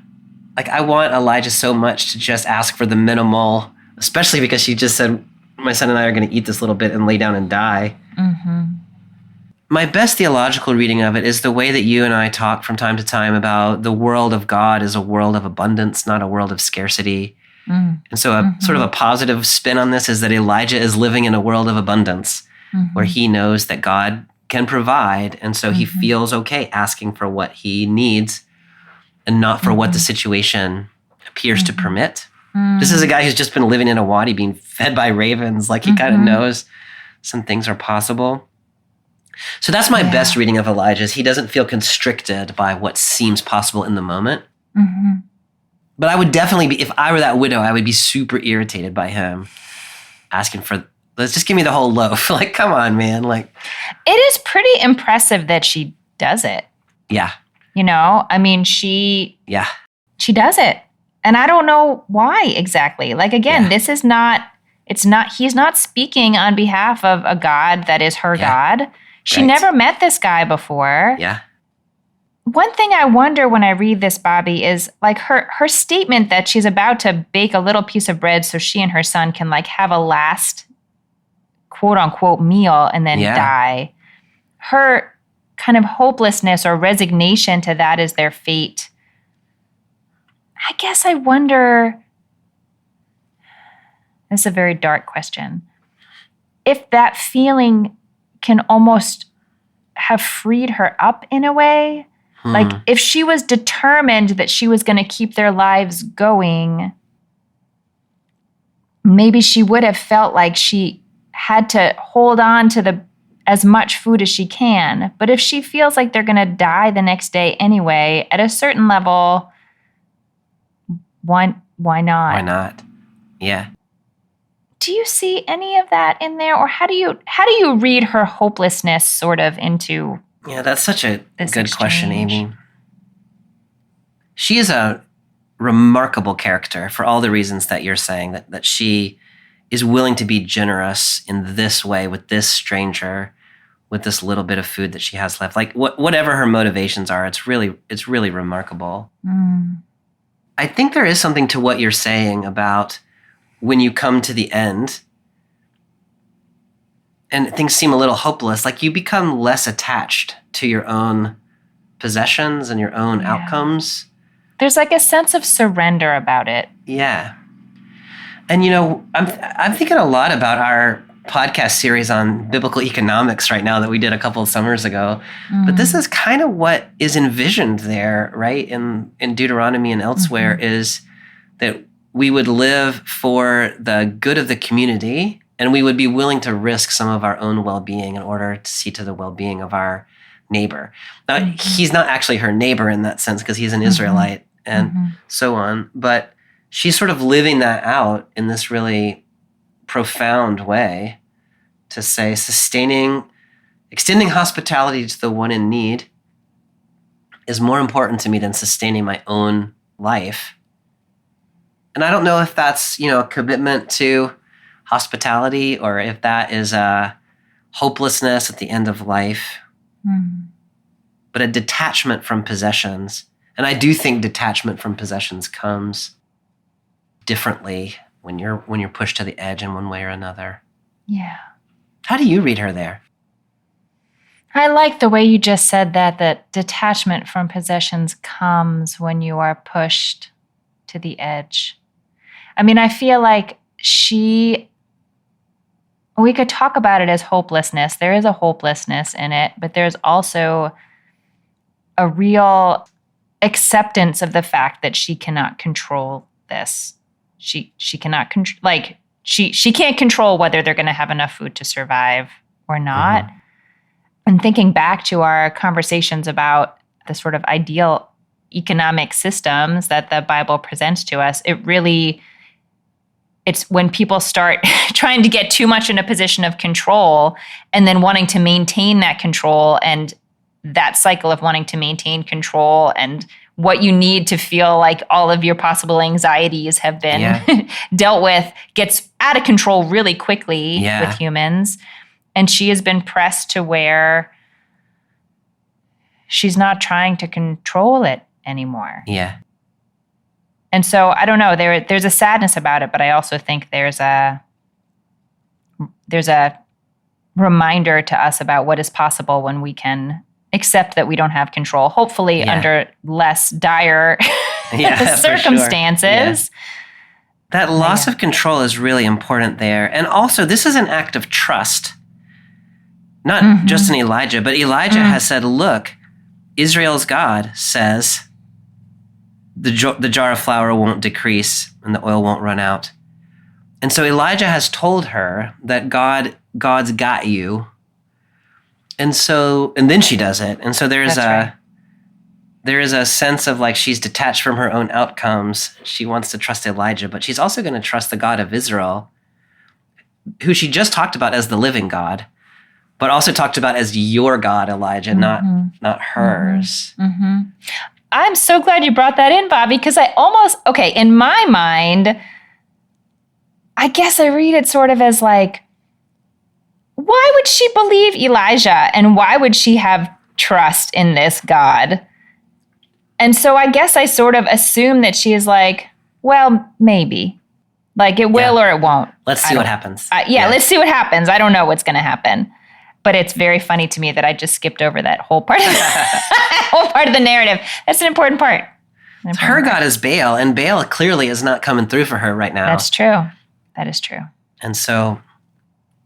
C: I want Elijah so much to just ask for the minimal, especially because she just said, my son and I are going to eat this little bit and lay down and die.
B: Mm-hmm.
C: My best theological reading of it is the way that you and I talk from time to time about the world of God is a world of abundance, not a world of scarcity. And so a sort of a positive spin on this is that Elijah is living in a world of abundance where he knows that God can provide. And so he feels okay asking for what he needs and not for what the situation appears to permit. This is a guy who's just been living in a wadi being fed by ravens. Like he kind of knows some things are possible. So that's my best reading of Elijah. He doesn't feel constricted by what seems possible in the moment. But I would definitely be, if I were that widow, I would be super irritated by him asking for, let's just give me the whole loaf. Come on, man.
B: It is pretty impressive that she does it.
C: Yeah.
B: She does it. And I don't know why exactly. This is he's not speaking on behalf of a God that is her God. She never met this guy before.
C: Yeah.
B: One thing I wonder when I read this, Bobby, is her statement that she's about to bake a little piece of bread so she and her son can have a last quote unquote meal and then die. Her kind of hopelessness or resignation to that as their fate. I guess I wonder, this is a very dark question, if that feeling can almost have freed her up in a way. If she was determined that she was going to keep their lives going, maybe she would have felt like she had to hold on to as much food as she can. But if she feels like they're going to die the next day anyway, at a certain level, why not?
C: Why not? Yeah.
B: do you see any of that in there, or how do you read her hopelessness sort of into?
C: Yeah, that's such a good question,
B: exchange?
C: Amy. She is a remarkable character for all the reasons that you're saying, that she is willing to be generous in this way with this stranger, with this little bit of food that she has left. Like whatever her motivations are, it's really remarkable. I think there is something to what you're saying about when you come to the end and things seem a little hopeless, like you become less attached to your own possessions and your own outcomes.
B: There's like a sense of surrender about it.
C: Yeah. And, I'm thinking a lot about our podcast series on biblical economics right now that we did a couple of summers ago. But this is kind of what is envisioned there, right? In Deuteronomy and elsewhere, is that we would live for the good of the community, and we would be willing to risk some of our own well-being in order to see to the well-being of our neighbor. Now, he's not actually her neighbor in that sense because he's an Israelite and so on, but she's sort of living that out in this really profound way to say extending hospitality to the one in need is more important to me than sustaining my own life. And I don't know if that's, a commitment to hospitality or if that is a hopelessness at the end of life, but a detachment from possessions. And I do think detachment from possessions comes differently when you're pushed to the edge in one way or another.
B: Yeah.
C: How do you read her there?
B: I like the way you just said that detachment from possessions comes when you are pushed to the edge. I mean, I feel like we could talk about it as hopelessness. There is a hopelessness in it, but there's also a real acceptance of the fact that she cannot control this. She cannot she can't control whether they're going to have enough food to survive or not. And thinking back to our conversations about the sort of ideal economic systems that the Bible presents to us, it's when people start trying to get too much in a position of control and then wanting to maintain that control, and that cycle of wanting to maintain control and what you need to feel like all of your possible anxieties have been dealt with gets out of control really quickly with humans. And she has been pressed to where she's not trying to control it anymore.
C: Yeah.
B: And so I don't know, there's a sadness about it, but I also think there's a reminder to us about what is possible when we can accept that we don't have control, hopefully under less dire circumstances.
C: Sure. That loss of control is really important there. And also, this is an act of trust, not just in Elijah, but Elijah has said, look, Israel's God says the jar of flour won't decrease and the oil won't run out. And so Elijah has told her that God's got you. And then she does it. And so there is a sense of like she's detached from her own outcomes. She wants to trust Elijah, but she's also going to trust the God of Israel, who she just talked about as the living God, but also talked about as your God, Elijah, not hers.
B: I'm so glad you brought that in, Bobby, because in my mind, I guess I read it sort of as like, why would she believe Elijah and why would she have trust in this God? And so I guess I sort of assume that she is like, well, maybe. Like it will or it won't.
C: Let's see what happens.
B: Let's see what happens. I don't know what's going to happen. But it's very funny to me that I just skipped over that whole part of the narrative. That's an important part.
C: Her God is Baal, and Baal clearly is not coming through for her right now.
B: That's true. That is true.
C: And so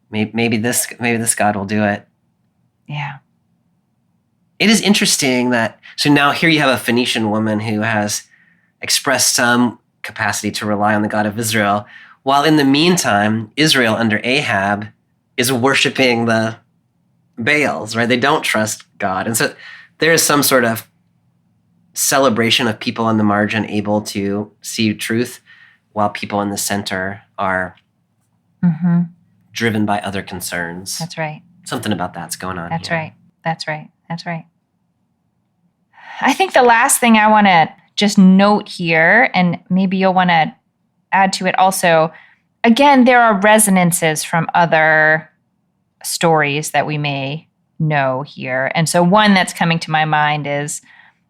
C: maybe this God will do it.
B: Yeah.
C: It is interesting so now here you have a Phoenician woman who has expressed some capacity to rely on the God of Israel, while in the meantime, Israel under Ahab is worshiping the Baals, right? They don't trust God. And so there is some sort of celebration of people on the margin able to see truth, while people in the center are driven by other concerns.
B: That's right.
C: Something about that's going on
B: That's
C: here.
B: right. That's right. That's right. I think the last thing I want to just note here, and maybe you'll want to add to it also, again, there are resonances from other stories that we may know here. And so one that's coming to my mind is,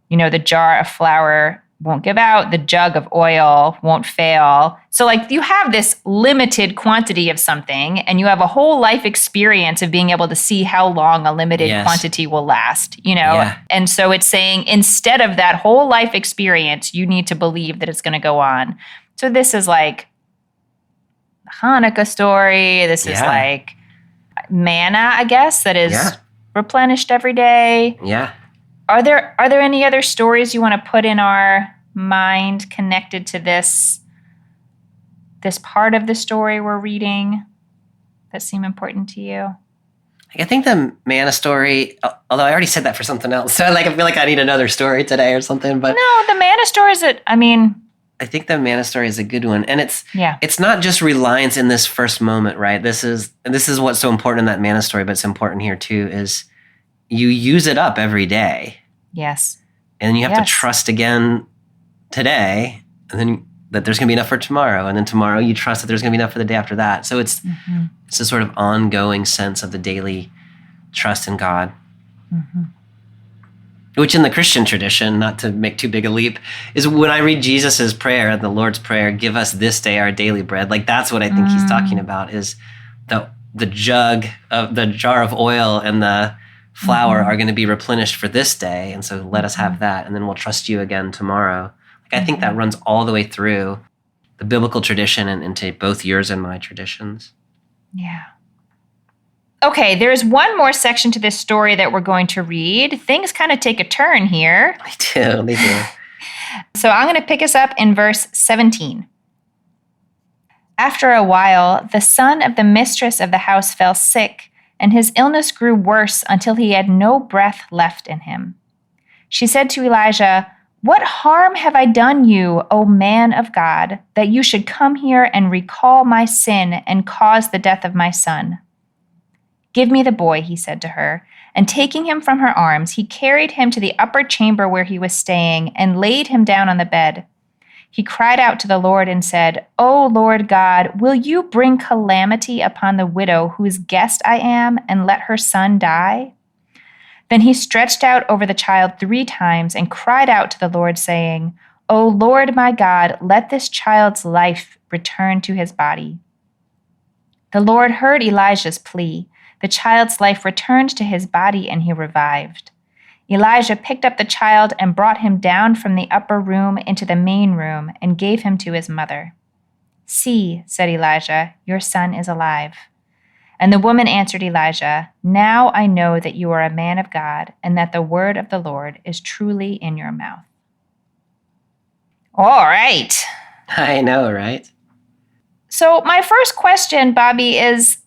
B: the jar of flour won't give out, the jug of oil won't fail. So like you have this limited quantity of something and you have a whole life experience of being able to see how long a limited quantity will last,
C: Yeah.
B: And so it's saying instead of that whole life experience, you need to believe that it's going to go on. So this is like the Hanukkah story. This is like manna, I guess, that is replenished every day.
C: Yeah.
B: Are there any other stories you want to put in our mind connected to this part of the story we're reading that seem important to you?
C: I think the manna story, although I already said that for something else, so I feel like I need another story today or something. But
B: no, the manna story is
C: I think the manna story is a good one, and it's not just reliance in this first moment, right? This is what's so important in that manna story, but it's important here too. Is you use it up every day.
B: Yes.
C: And you have to trust again today, and then that there's going to be enough for tomorrow. And then tomorrow you trust that there's going to be enough for the day after that. So it's a sort of ongoing sense of the daily trust in God. Which in the Christian tradition, not to make too big a leap, is when I read Jesus's prayer, the Lord's Prayer, give us this day our daily bread. Like that's what I think he's talking about, is the jar of oil and the flour are going to be replenished for this day. And so let us have that. And then we'll trust you again tomorrow. I think that runs all the way through the biblical tradition and into both yours and my traditions. Yeah.
B: Okay, there's one more section to this story that we're going to read. Things kind of take a turn here.
C: They do.
B: So I'm going to pick us up in verse 17. After a while, the son of the mistress of the house fell sick, and his illness grew worse until he had no breath left in him. She said to Elijah, "What harm have I done you, O man of God, that you should come here and recall my sin and cause the death of my son?" "Give me the boy," he said to her, and taking him from her arms, he carried him to the upper chamber where he was staying and laid him down on the bed. He cried out to the Lord and said, "O Lord God, will you bring calamity upon the widow whose guest I am and let her son die?" Then he stretched out over the child 3 times and cried out to the Lord, saying, "O Lord my God, let this child's life return to his body." The Lord heard Elijah's plea. The child's life returned to his body and he revived. Elijah picked up the child and brought him down from the upper room into the main room and gave him to his mother. "See," said Elijah, "your son is alive." And the woman answered Elijah, "Now I know that you are a man of God and that the word of the Lord is truly in your mouth." All right.
C: I know, right?
B: So my first question, Bobby, is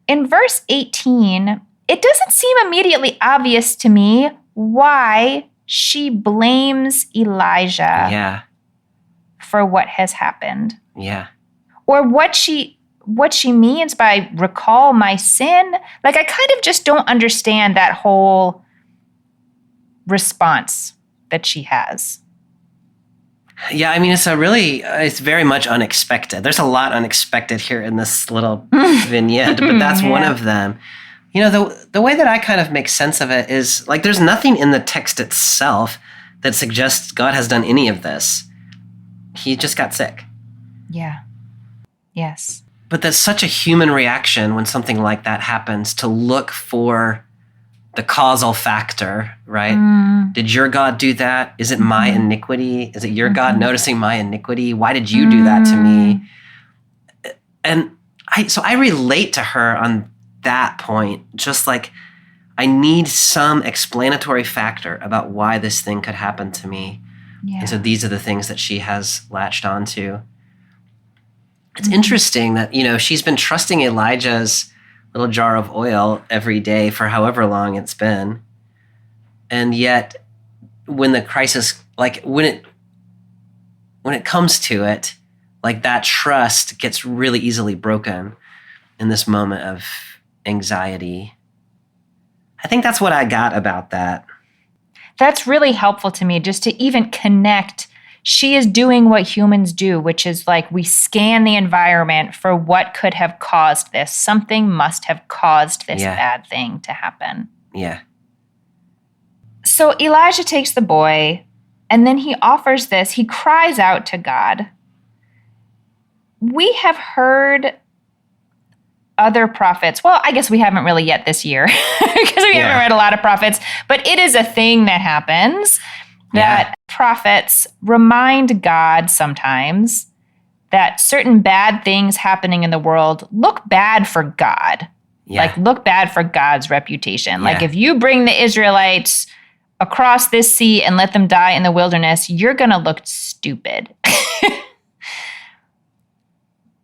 B: in verse 18, it doesn't seem immediately obvious to me why she blames Elijah for what has happened.
C: Yeah.
B: Or what she means by recall my sin. Like, I kind of just don't understand that whole response that she has.
C: Yeah, I mean, it's very much unexpected. There's a lot unexpected here in this little vignette, but that's one of them. The way that I kind of make sense of it is, like, there's nothing in the text itself that suggests God has done any of this. He just got sick.
B: Yeah. Yes.
C: But that's such a human reaction when something like that happens, to look for the causal factor, right? Did your God do that? Is it my iniquity? Is it your God noticing my iniquity? Why did you do that to me? And I relate to her on that point. Just like, I need some explanatory factor about why this thing could happen to me. Yeah. And so these are the things that she has latched onto. It's interesting that, she's been trusting Elijah's little jar of oil every day for however long it's been. And yet, when the crisis, like when it comes to it, like that trust gets really easily broken. in this moment of anxiety. I think that's what I got about that.
B: That's really helpful to me, just to even connect. She is doing what humans do, which is like we scan the environment for what could have caused this. Something must have caused this bad thing to happen.
C: Yeah.
B: So Elijah takes the boy, and then he offers this. He cries out to God. We have heard other prophets. Well, I guess we haven't really yet this year because we haven't read a lot of prophets, but it is a thing that happens that prophets remind God sometimes that certain bad things happening in the world look bad for God. Like look bad for God's reputation. Like if you bring the Israelites across this sea and let them die in the wilderness, you're going to look stupid.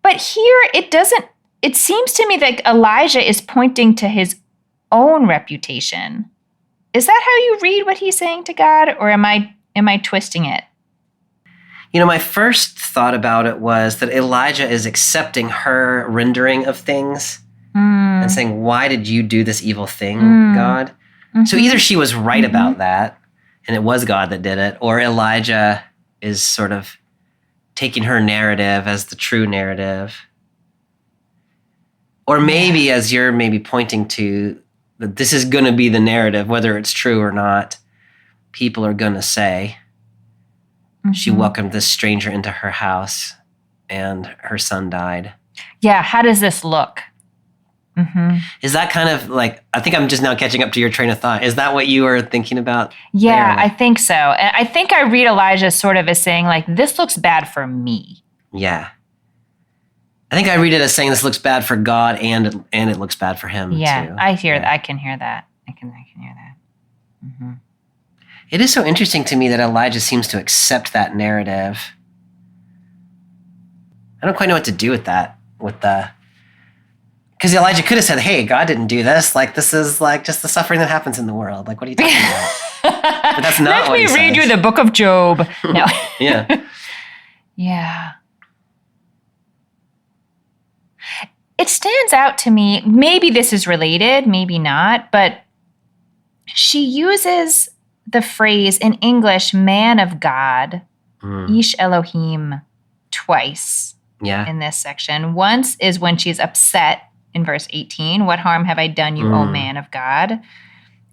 B: But here it seems to me that Elijah is pointing to his own reputation. Is that how you read what he's saying to God, or am I twisting it?
C: You know, my first thought about it was that Elijah is accepting her rendering of things and saying, why did you do this evil thing, God? Mm-hmm. So either she was right about that, and it was God that did it, or Elijah is sort of taking her narrative as the true narrative. Or maybe, as you're maybe pointing to, that this is going to be the narrative, whether it's true or not, people are going to say, she welcomed this stranger into her house and her son died.
B: Yeah, how does this look?
C: Is that kind of like, I think I'm just now catching up to your train of thought. Is that what you were thinking about?
B: Yeah, I think so. And I think I read Elijah sort of as saying, like, this looks bad for me.
C: Yeah. I think I read it as saying this looks bad for God and it looks bad for him too.
B: I hear that. I can hear that. I can hear that.
C: It is so interesting to me that Elijah seems to accept that narrative. I don't quite know what to do with that. Because Elijah could have said, hey, God didn't do this. Like, this is like just the suffering that happens in the world. Like, what are you talking about? But that's not what he says.
B: Let me read you the book of Job. No.
C: Yeah.
B: Yeah. It stands out to me, maybe this is related, maybe not, but she uses the phrase in English, man of God, Ish Elohim, twice in this section. Once is when she's upset in verse 18, what harm have I done you, O man of God?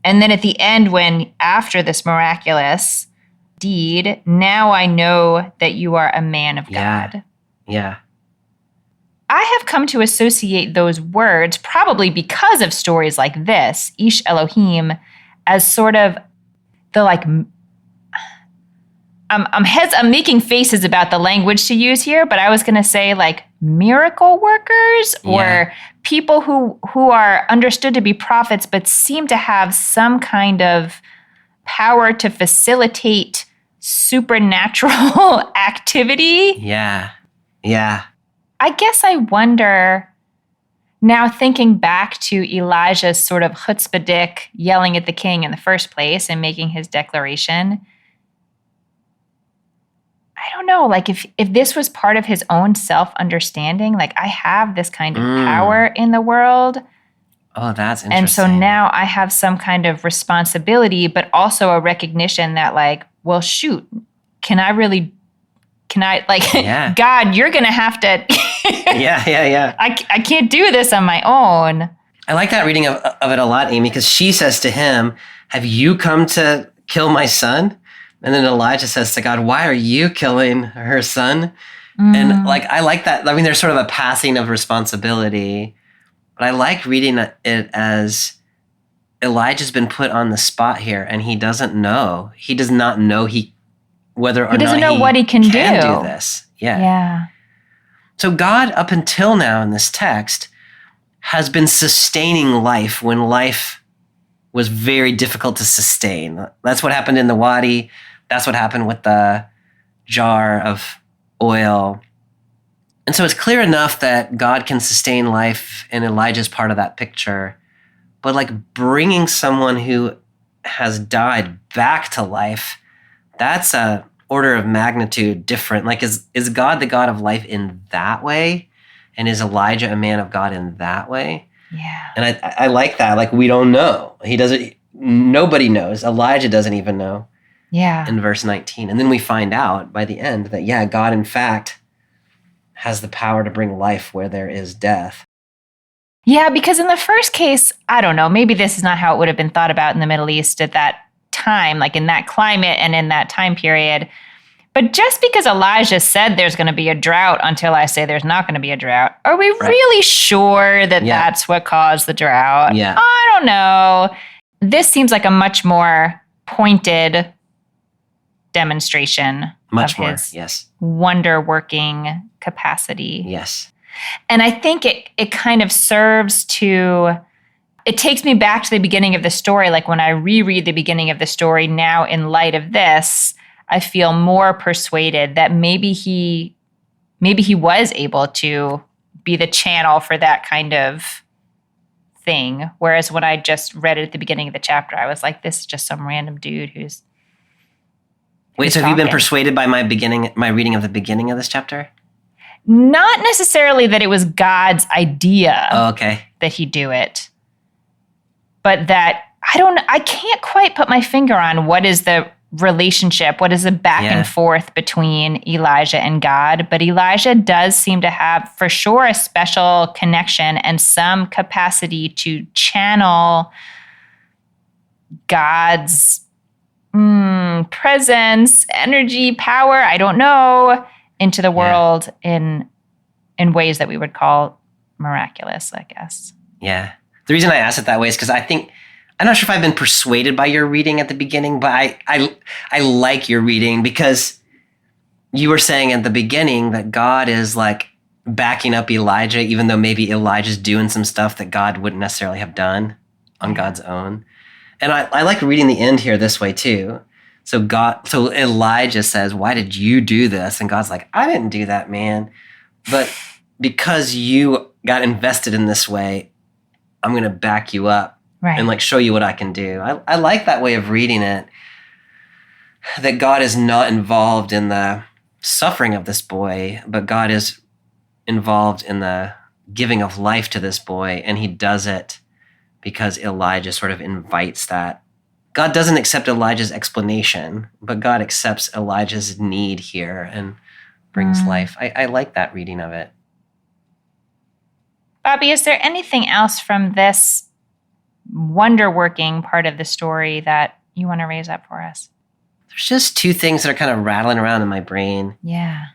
B: And then at the end, when after this miraculous deed, now I know that you are a man of God.
C: Yeah.
B: I have come to associate those words, probably because of stories like this, Ish Elohim, as sort of the like, I'm making faces about the language to use here, but I was going to say like miracle workers or people who are understood to be prophets, but seem to have some kind of power to facilitate supernatural activity.
C: Yeah.
B: I guess I wonder, now thinking back to Elijah's sort of chutzpah yelling at the king in the first place and making his declaration, I don't know, like if this was part of his own self-understanding, like I have this kind of power in the world.
C: Oh, that's interesting.
B: And so now I have some kind of responsibility, but also a recognition that like, well, shoot, God, you're going to have to.
C: Yeah.
B: I can't do this on my own.
C: I like that reading of it a lot, Amy, because she says to him, have you come to kill my son? And then Elijah says to God, why are you killing her son? And like, I like that. I mean, there's sort of a passing of responsibility, but I like reading it as Elijah's been put on the spot here and he doesn't know. He does not know whether or not he doesn't know what he can do this.
B: Yeah.
C: So God, up until now in this text, has been sustaining life when life was very difficult to sustain. That's what happened in the wadi. That's what happened with the jar of oil. And so it's clear enough that God can sustain life, and Elijah's part of that picture. But like bringing someone who has died back to life, that's a order of magnitude different. Like, is God the God of life in that way? And is Elijah a man of God in that way?
B: Yeah.
C: And I like that. Like, we don't know. Nobody knows. Elijah doesn't even know
B: Yeah.
C: in verse 19. And then we find out by the end that, yeah, God, in fact, has the power to bring life where there is death.
B: Yeah, because in the first case, I don't know, maybe this is not how it would have been thought about in the Middle East at that time, like in that climate and in that time period. But just because Elijah said there's going to be a drought until I say there's not going to be a drought, are we really sure that that's what caused the drought?
C: Yeah.
B: I don't know. This seems like a much more pointed demonstration of his wonder-working capacity.
C: Yes.
B: And I think it kind of serves to, it takes me back to the beginning of the story. Like when I reread the beginning of the story now in light of this, I feel more persuaded that maybe he was able to be the channel for that kind of thing. Whereas when I just read it at the beginning of the chapter, I was like, this is just some random dude who's
C: Wait, so have you been persuaded by my reading of the beginning of this chapter?
B: Not necessarily that it was God's idea that he do it, but that I can't quite put my finger on what is the relationship, what is the back and forth between Elijah and God. But Elijah does seem to have, for sure, a special connection and some capacity to channel God's presence, energy, power, I don't know, into the world in ways that we would call miraculous, I guess.
C: Yeah. The reason I asked it that way is because I'm not sure if I've been persuaded by your reading at the beginning, but I like your reading because you were saying at the beginning that God is like backing up Elijah, even though maybe Elijah's doing some stuff that God wouldn't necessarily have done on God's own. And I like reading the end here this way too. So Elijah says, "Why did you do this?" And God's like, "I didn't do that, man. But because you got invested in this way, I'm going to back you up and like show you what I can do." I like that way of reading it, that God is not involved in the suffering of this boy, but God is involved in the giving of life to this boy. And he does it because Elijah sort of invites that. God doesn't accept Elijah's explanation, but God accepts Elijah's need here and brings life. I like that reading of it.
B: Bobby, is there anything else from this wonder-working part of the story that you want to raise up for us?
C: There's just two things that are kind of rattling around in my brain.
B: Yeah.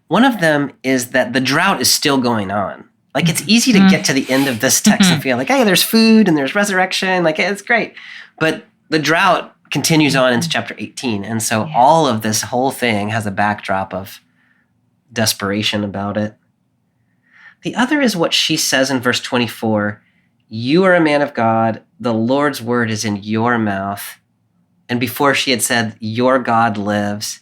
C: One of them is that the drought is still going on. Like, it's easy to get to the end of this text and feel like, hey, there's food and there's resurrection. Like, it's great. But the drought continues on into chapter 18. And so all of this whole thing has a backdrop of desperation about it. The other is what she says in verse 24. You are a man of God. The Lord's word is in your mouth. And before she had said, your God lives.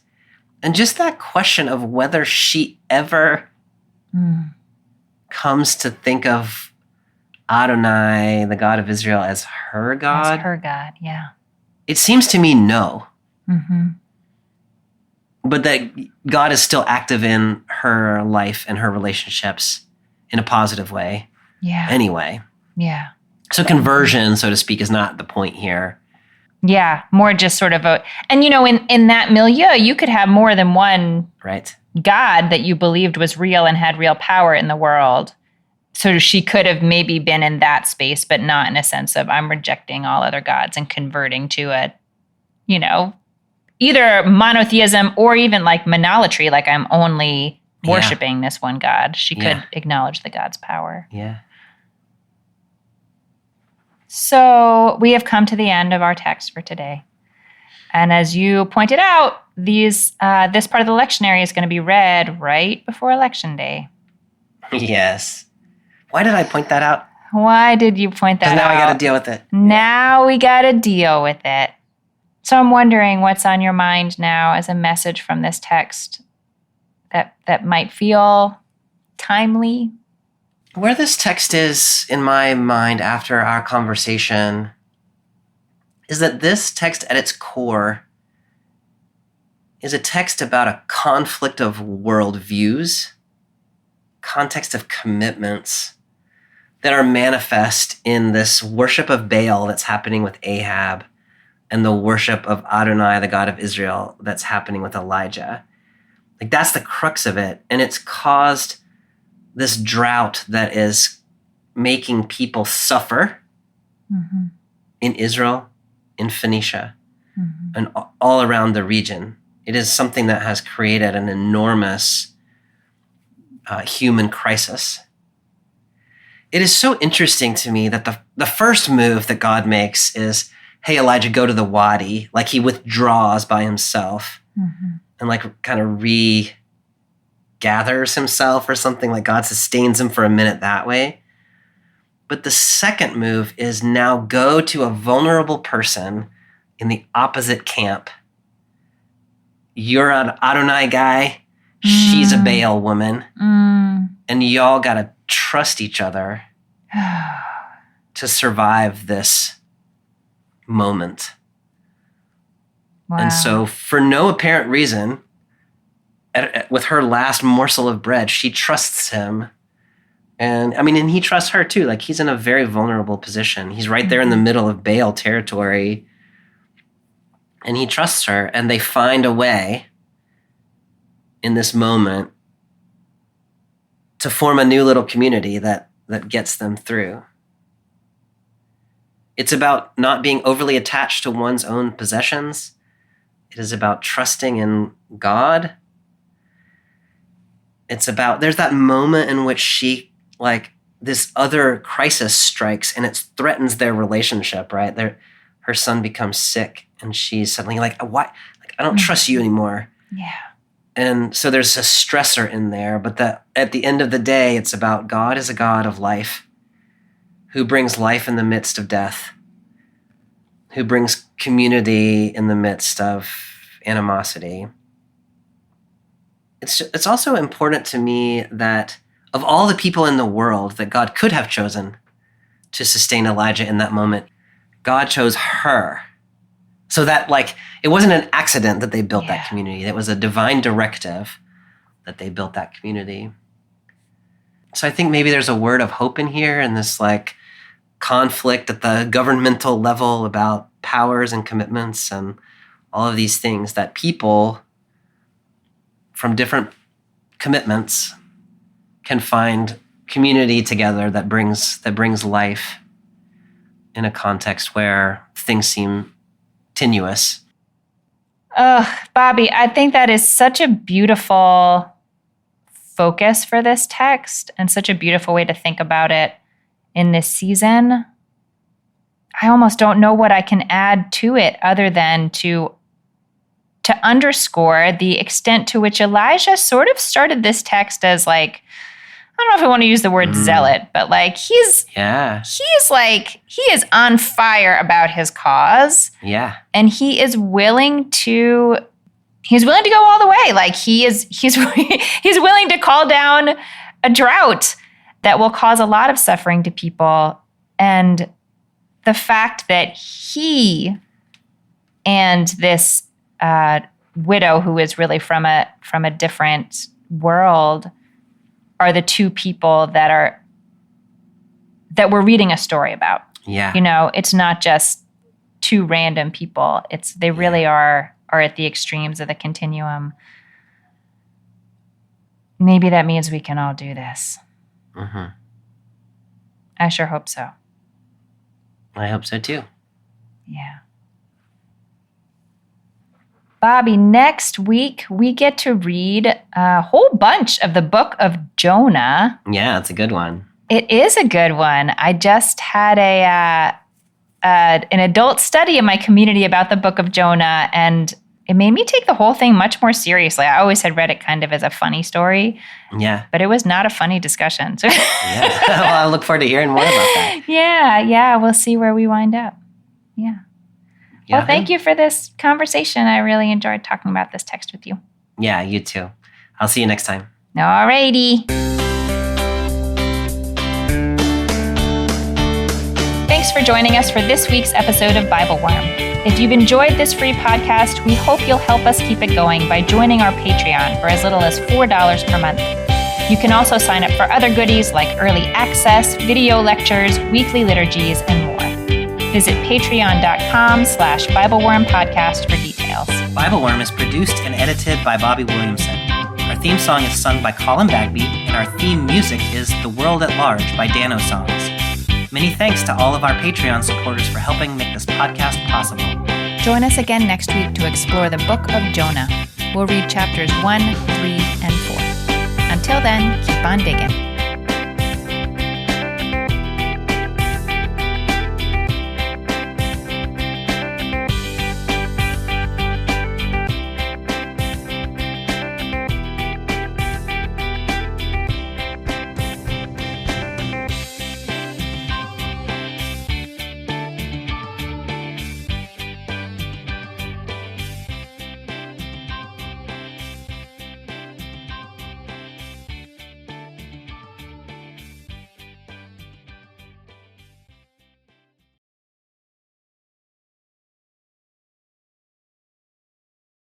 C: And just that question of whether she ever comes to think of Adonai, the God of Israel, as her God.
B: As her God, yeah.
C: It seems to me no.
B: Mm-hmm.
C: But that God is still active in her life and her relationships in a positive way.
B: Yeah.
C: Anyway.
B: Yeah.
C: So conversion, so to speak, is not the point here.
B: Yeah. More just sort of and in that milieu, you could have more than one God that you believed was real and had real power in the world. So she could have maybe been in that space, but not in a sense of I'm rejecting all other gods and converting to a, either monotheism or even like monolatry, like I'm only worshiping this one God. She could acknowledge the God's power.
C: Yeah.
B: So we have come to the end of our text for today. And as you pointed out, this part of the lectionary is going to be read right before Election Day.
C: Yes. Why did I point that out?
B: Why did you point that out?
C: Because now I got to deal with it.
B: Now we got to deal with it. So I'm wondering what's on your mind now as a message from this text that might feel timely.
C: Where this text is in my mind after our conversation is that this text at its core is a text about a conflict of worldviews context of commitments that are manifest in this worship of Baal that's happening with Ahab and the worship of Adonai, the God of Israel, that's happening with Elijah. Like, that's the crux of it. And it's caused this drought that is making people suffer in Israel, in Phoenicia, and all around the region. It is something that has created an enormous human crisis. It is so interesting to me that the first move that God makes is, hey, Elijah, go to the wadi. Like, he withdraws by himself and like kind of regathers himself or something. Like, God sustains him for a minute that way. But the second move is now go to a vulnerable person in the opposite camp. You're an Adonai guy. She's a Baal woman. And y'all got to trust each other to survive this moment.
B: Wow.
C: And so, for no apparent reason, with her last morsel of bread, she trusts him. And he trusts her too. Like, he's in a very vulnerable position. He's right there in the middle of Baal territory. And he trusts her. And they find a way in this moment to form a new little community that gets them through. It's about not being overly attached to one's own possessions. It is about trusting in God. It's about, there's that moment in which this other crisis strikes and it threatens their relationship, right? Her son becomes sick and she's suddenly like, why? Like, I don't trust you anymore.
B: Yeah.
C: And so there's a stressor in there, but at the end of the day, it's about God is a God of life, who brings life in the midst of death, who brings community in the midst of animosity. It's also important to me that of all the people in the world that God could have chosen to sustain Elijah in that moment, God chose her. So that, like, it wasn't an accident that they built that community. It was a divine directive that they built that community. So I think maybe there's a word of hope in here, and this like conflict at the governmental level about powers and commitments and all of these things, that people from different commitments can find community together that brings life in a context where things seem tenuous.
B: Oh, Bobby, I think that is such a beautiful focus for this text and such a beautiful way to think about it in this season. I almost don't know what I can add to it other than to underscore the extent to which Elijah sort of started this text as like, I don't know if I want to use the word zealot, but like he is on fire about his cause.
C: Yeah.
B: And he is willing to go all the way. Like he's willing to call down a drought that will cause a lot of suffering to people. And the fact that he and this widow, who is really from a different world, are the two people that we're reading a story about.
C: Yeah.
B: You know, it's not just two random people. They really are at the extremes of the continuum. Maybe that means we can all do this.
C: Mm-hmm.
B: I sure hope so.
C: I hope so too.
B: Yeah. Bobby, next week we get to read a whole bunch of the book of Jonah.
C: Yeah, it's a good one.
B: It is a good one. I just had an adult study in my community about the book of Jonah, and it made me take the whole thing much more seriously. I always had read it kind of as a funny story. Yeah. But it was not a funny discussion.
C: Yeah. Well, I look forward to hearing more about that.
B: Yeah. We'll see where we wind up. Yeah. Well, thank you for this conversation. I really enjoyed talking about this text with you.
C: Yeah, you too. I'll see you next time.
B: All righty. Thanks for joining us for this week's episode of Bible Worm. If you've enjoyed this free podcast, we hope you'll help us keep it going by joining our Patreon for as little as $4 per month. You can also sign up for other goodies like early access, video lectures, weekly liturgies, and more. Visit patreon.com/BibleWorm podcast for details.
C: Bibleworm is produced and edited by Bobby Williamson. Our theme song is sung by Colin Bagby, and our theme music is The World at Large by Dano Songs. Many thanks to all of our Patreon supporters for helping make this podcast possible.
B: Join us again next week to explore the book of Jonah. We'll read chapters 1, 3, and 4. Until then, keep on digging.